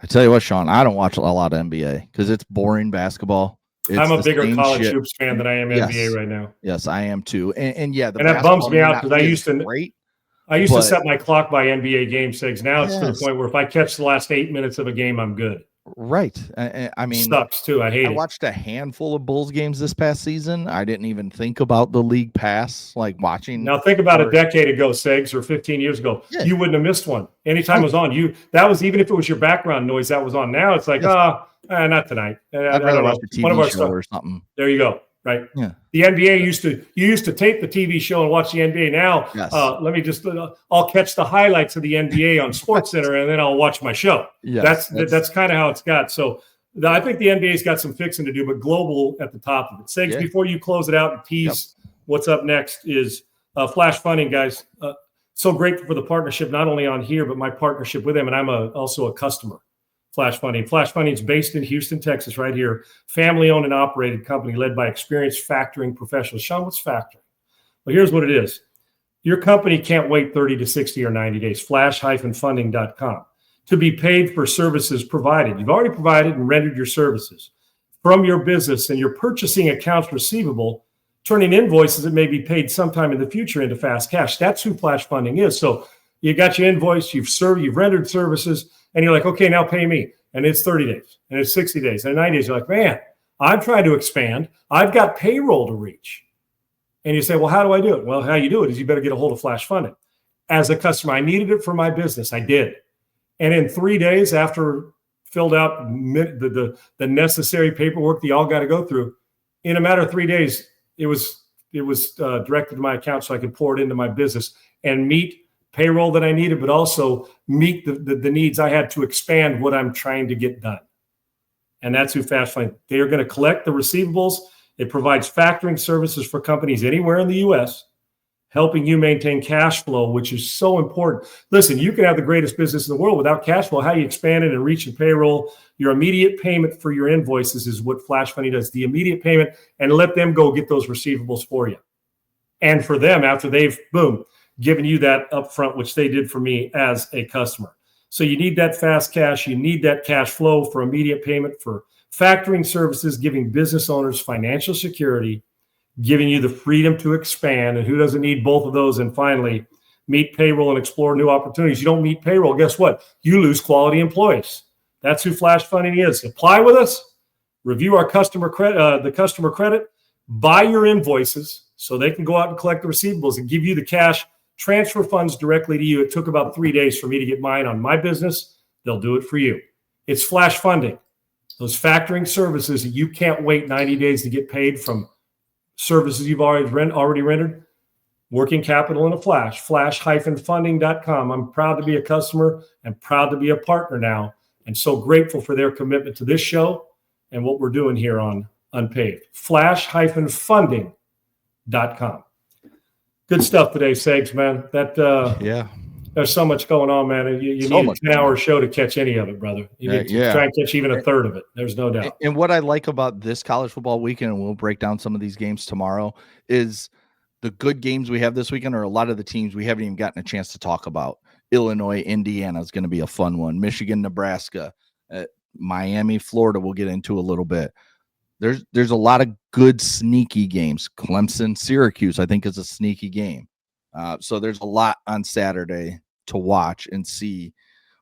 I tell you what, Sean, I don't watch a lot of NBA because it's boring basketball. I'm It's a the bigger same college shit. hoops fan than I am NBA right now. Yes, I am too. And yeah, the and that bums basketball me may out not because be I as used to great. set my clock by NBA game six. Now it's to the point where if I catch the last 8 minutes of a game, I'm good. Right. I mean, it sucks too. I hate it. I watched a handful of Bulls games this past season. I didn't even think about the league pass, like watching. Now think about a decade ago, Segs, or 15 years ago. Yeah. You wouldn't have missed one. Anytime it was on, that was, even if it was your background noise that was on. Now it's like, not tonight. I'd rather watch a TV show or something. There you go. Right. Yeah. The NBA you used to tape the TV show and watch the NBA. Now, let me just, I'll catch the highlights of the NBA on SportsCenter and then I'll watch my show. Yes, that's kind of how it's got. So I think the NBA's got some fixing to do, but global at the top of it. Segs, before you close it out and tease what's up next is Flash Funding, guys. So grateful for the partnership, not only on here, but my partnership with them. And I'm also a customer. Flash Funding. Flash Funding is based in Houston, Texas, right here. Family-owned and operated company led by experienced factoring professionals. Sean, what's factoring? Well, here's what it is. Your company can't wait 30 to 60 or 90 days. Flash-funding.com to be paid for services provided. You've already provided and rendered your services from your business, and you're purchasing accounts receivable, turning invoices that may be paid sometime in the future into fast cash. That's who Flash Funding is. So you got your invoice, you've rendered services, and you're like, okay, now pay me. And it's 30 days, and it's 60 days, and 90 days. You're like, man, I'm trying to expand. I've got payroll to reach. And you say, well, how do I do it? Well, how you do it is you better get a hold of Flash Funding. As a customer, I needed it for my business. I did. And in 3 days after filled out the necessary paperwork that y'all got to go through, in a matter of 3 days, it was directed to my account so I could pour it into my business and meet payroll that I needed, but also meet the needs I had to expand what I'm trying to get done. And that's who Flash Funding. They are going to collect the receivables. It provides factoring services for companies anywhere in the U.S., helping you maintain cash flow, which is so important. Listen, you can have the greatest business in the world without cash flow. How you expand it and reach your payroll, your immediate payment for your invoices is what Flash Funding does, the immediate payment, and let them go get those receivables for you. And for them, after they've, given you that upfront, which they did for me as a customer. So you need that fast cash. You need that cash flow for immediate payment, for factoring services, giving business owners financial security, giving you the freedom to expand. And who doesn't need both of those? And finally, meet payroll and explore new opportunities. You don't meet payroll, guess what? You lose quality employees. That's who Flash Funding is. Apply with us, review our customer credit, buy your invoices so they can go out and collect the receivables and give you the cash, transfer funds directly to you. It took about 3 days for me to get mine on my business. They'll do it for you. It's Flash Funding. Those factoring services that you can't wait 90 days to get paid from services you've already rendered. Working capital in a flash. Flash-funding.com. I'm proud to be a customer and proud to be a partner now, and so grateful for their commitment to this show and what we're doing here on Unpaved. Flash-funding.com. Good stuff today, Segs, man. There's so much going on, man. You need a 10-hour show to catch any of it, brother. You need to try and catch even a third of it. There's no doubt. And what I like about this college football weekend, and we'll break down some of these games tomorrow, is the good games we have this weekend are a lot of the teams we haven't even gotten a chance to talk about. Illinois, Indiana is going to be a fun one. Michigan, Nebraska, Miami, Florida, we'll get into a little bit. There's a lot of good sneaky games. Clemson, Syracuse, I think, is a sneaky game. So there's a lot on Saturday to watch and see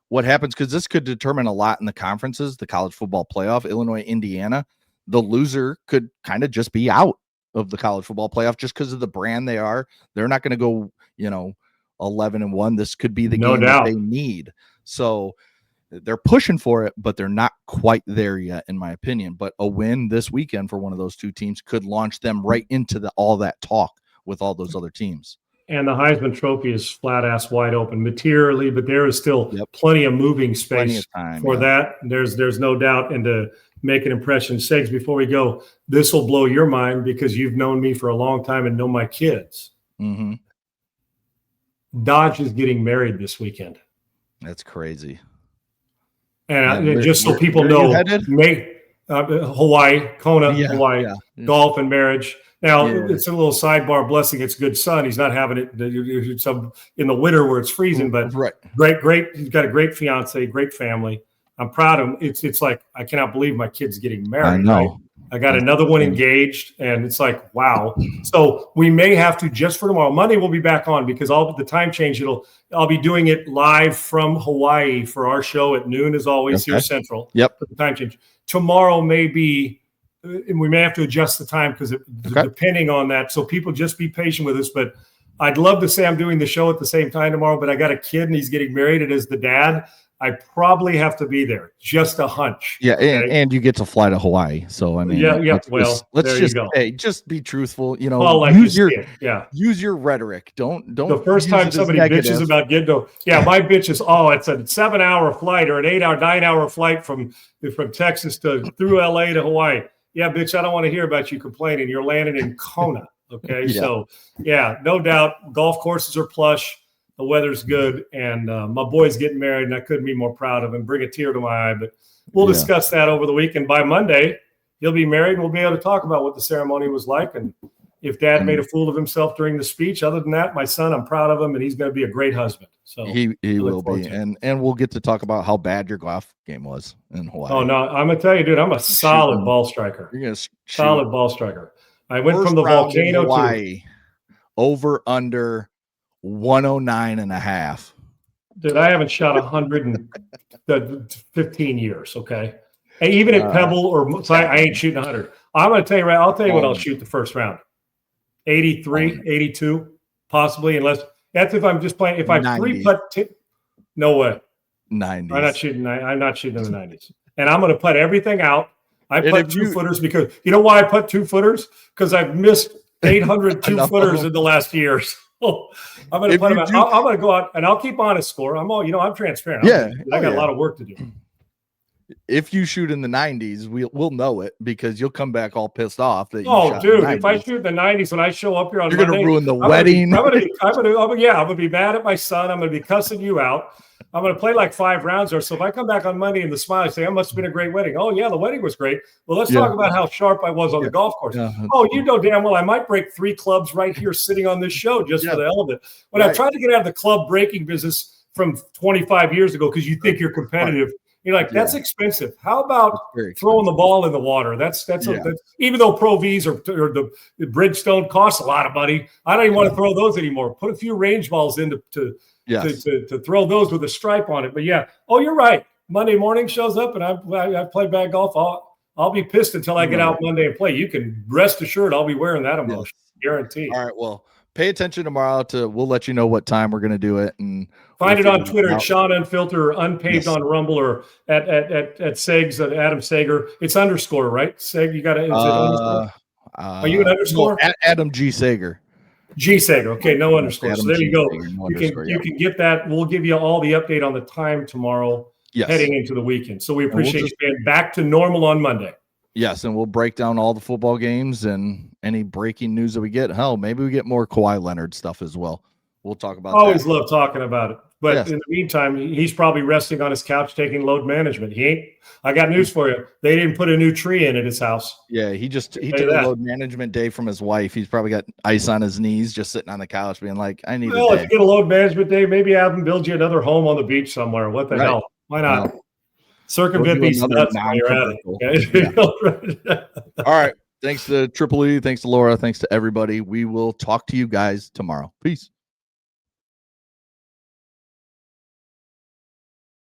what happens, because this could determine a lot in the conferences, the college football playoff. Illinois, Indiana, the loser could kind of just be out of the college football playoff just because of the brand they are. They're not going to go, 11-1. This could be the game that they need. So they're pushing for it, but they're not quite there yet, in my opinion. But a win this weekend for one of those two teams could launch them right into all that talk with all those other teams. And the Heisman Trophy is flat ass wide open materially, but there is still plenty of moving space for that. There's no doubt. And to make an impression, Segs, before we go, this will blow your mind because you've known me for a long time and know my kids. Mm-hmm. Dodge is getting married this weekend. That's crazy. And just so people know, Hawaii, Kona, Hawaii, golf and marriage. Now, it's a little sidebar blessing. It's good sun. He's not having it in the winter where it's freezing, but great. He's got a great fiance, great family. I'm proud of him. It's like, I cannot believe my kid's getting married. I know. Right? I got another one engaged, and it's like, wow. So we may have to, just for tomorrow. Monday we'll be back on because the time change. I'll be doing it live from Hawaii for our show at noon, as always, here Central. Yep. For the time change. Tomorrow may be, and we may have to adjust the time because depending on that. So people just be patient with us. But I'd love to say I'm doing the show at the same time tomorrow, but I got a kid and he's getting married, and as the dad, I probably have to be there. Just a hunch. Yeah, okay? and you get to fly to Hawaii. So I mean, let's just be truthful. You know, use your rhetoric. Don't. The first time somebody bitches about getting my bitch is it's a 7-hour flight or an 9-hour flight from Texas through LA to Hawaii. Yeah, bitch, I don't want to hear about you complaining. You're landing in Kona. Okay, so no doubt, golf courses are plush. The weather's good, and my boy's getting married, and I couldn't be more proud of him. Bring a tear to my eye, but we'll discuss that over the week. And by Monday, he'll be married, and we'll be able to talk about what the ceremony was like and if Dad made a fool of himself during the speech. Other than that, my son, I'm proud of him, and he's going to be a great husband. So he will be, and we'll get to talk about how bad your golf game was in Hawaii. Oh no, I'm gonna tell you, dude, I'm a solid ball striker. You're gonna solid ball striker. I went from the volcano to Hawaii, over under 109.5. Dude, I haven't shot 100 in 15 years. Okay, and even at Pebble I ain't shooting 100. I'm gonna tell you I'll tell you what I'll shoot the first round. 83, 82, possibly, unless that's if I'm just playing. If I 3-putt, no way. 90s. I'm not shooting in the 90s, and I'm gonna putt everything out. I put 2-footers because you know why I put 2-footers? Because I've missed 800 2-footers in the last year. So I'm going to put them out. I'm going to go out and I'll keep honest score. I'm transparent. I got a lot of work to do. If you shoot in the 90s, we'll know it because you'll come back all pissed off. That dude, if I shoot in the 90s when I show up here on Monday, you're going to ruin the wedding. I'm going to be mad at my son. I'm going to be cussing you out. I'm going to play like 5 rounds or so. If I come back on Monday and the smile, I say, "It must have been a great wedding." Oh yeah, the wedding was great. Well, let's talk about how sharp I was on the golf course. Oh, you know damn well I might break 3 clubs right here sitting on this show just for the hell of it. When I tried to get out of the club breaking business from 25 years ago because you think you're competitive. You're like, that's expensive. How about throwing the ball in the water? That's even though Pro Vs or the Bridgestone costs a lot of money. I don't even want to throw those anymore. Put a few range balls in to throw those with a stripe on it. But you're right. Monday morning shows up and I play bad golf. I'll be pissed until I get out Monday and play. You can rest assured I'll be wearing that emotion. Guaranteed. All right. Well, pay attention tomorrow we'll let you know what time we're going to do it, and find it on Twitter at Sean Unfiltered or Unpaved on Rumble or at Segs at Adam Sager. It's underscore, right? Seg, you got it. Are you an underscore? No, Adam G Sager. G Sager. Okay, no underscore. Adam so there G. you go. Sager, you can get that. We'll give you all the update on the time tomorrow, heading into the weekend. So we appreciate you being back to normal on Monday. Yes, and we'll break down all the football games and any breaking news that we get. Hell, maybe we get more Kawhi Leonard stuff as well. We'll talk about Always love talking about it. But in the meantime, he's probably resting on his couch taking load management. I got news for you. They didn't put a new tree in at his house. Yeah, he took a load management day from his wife. He's probably got ice on his knees just sitting on the couch being like, I need a day. If you get a load management day, maybe have him build you another home on the beach somewhere. What the hell? Why not? No. Circumvent these nuts while you're at it. Okay? Yeah. All right. Thanks to Triple E. Thanks to Laura. Thanks to everybody. We will talk to you guys tomorrow. Peace.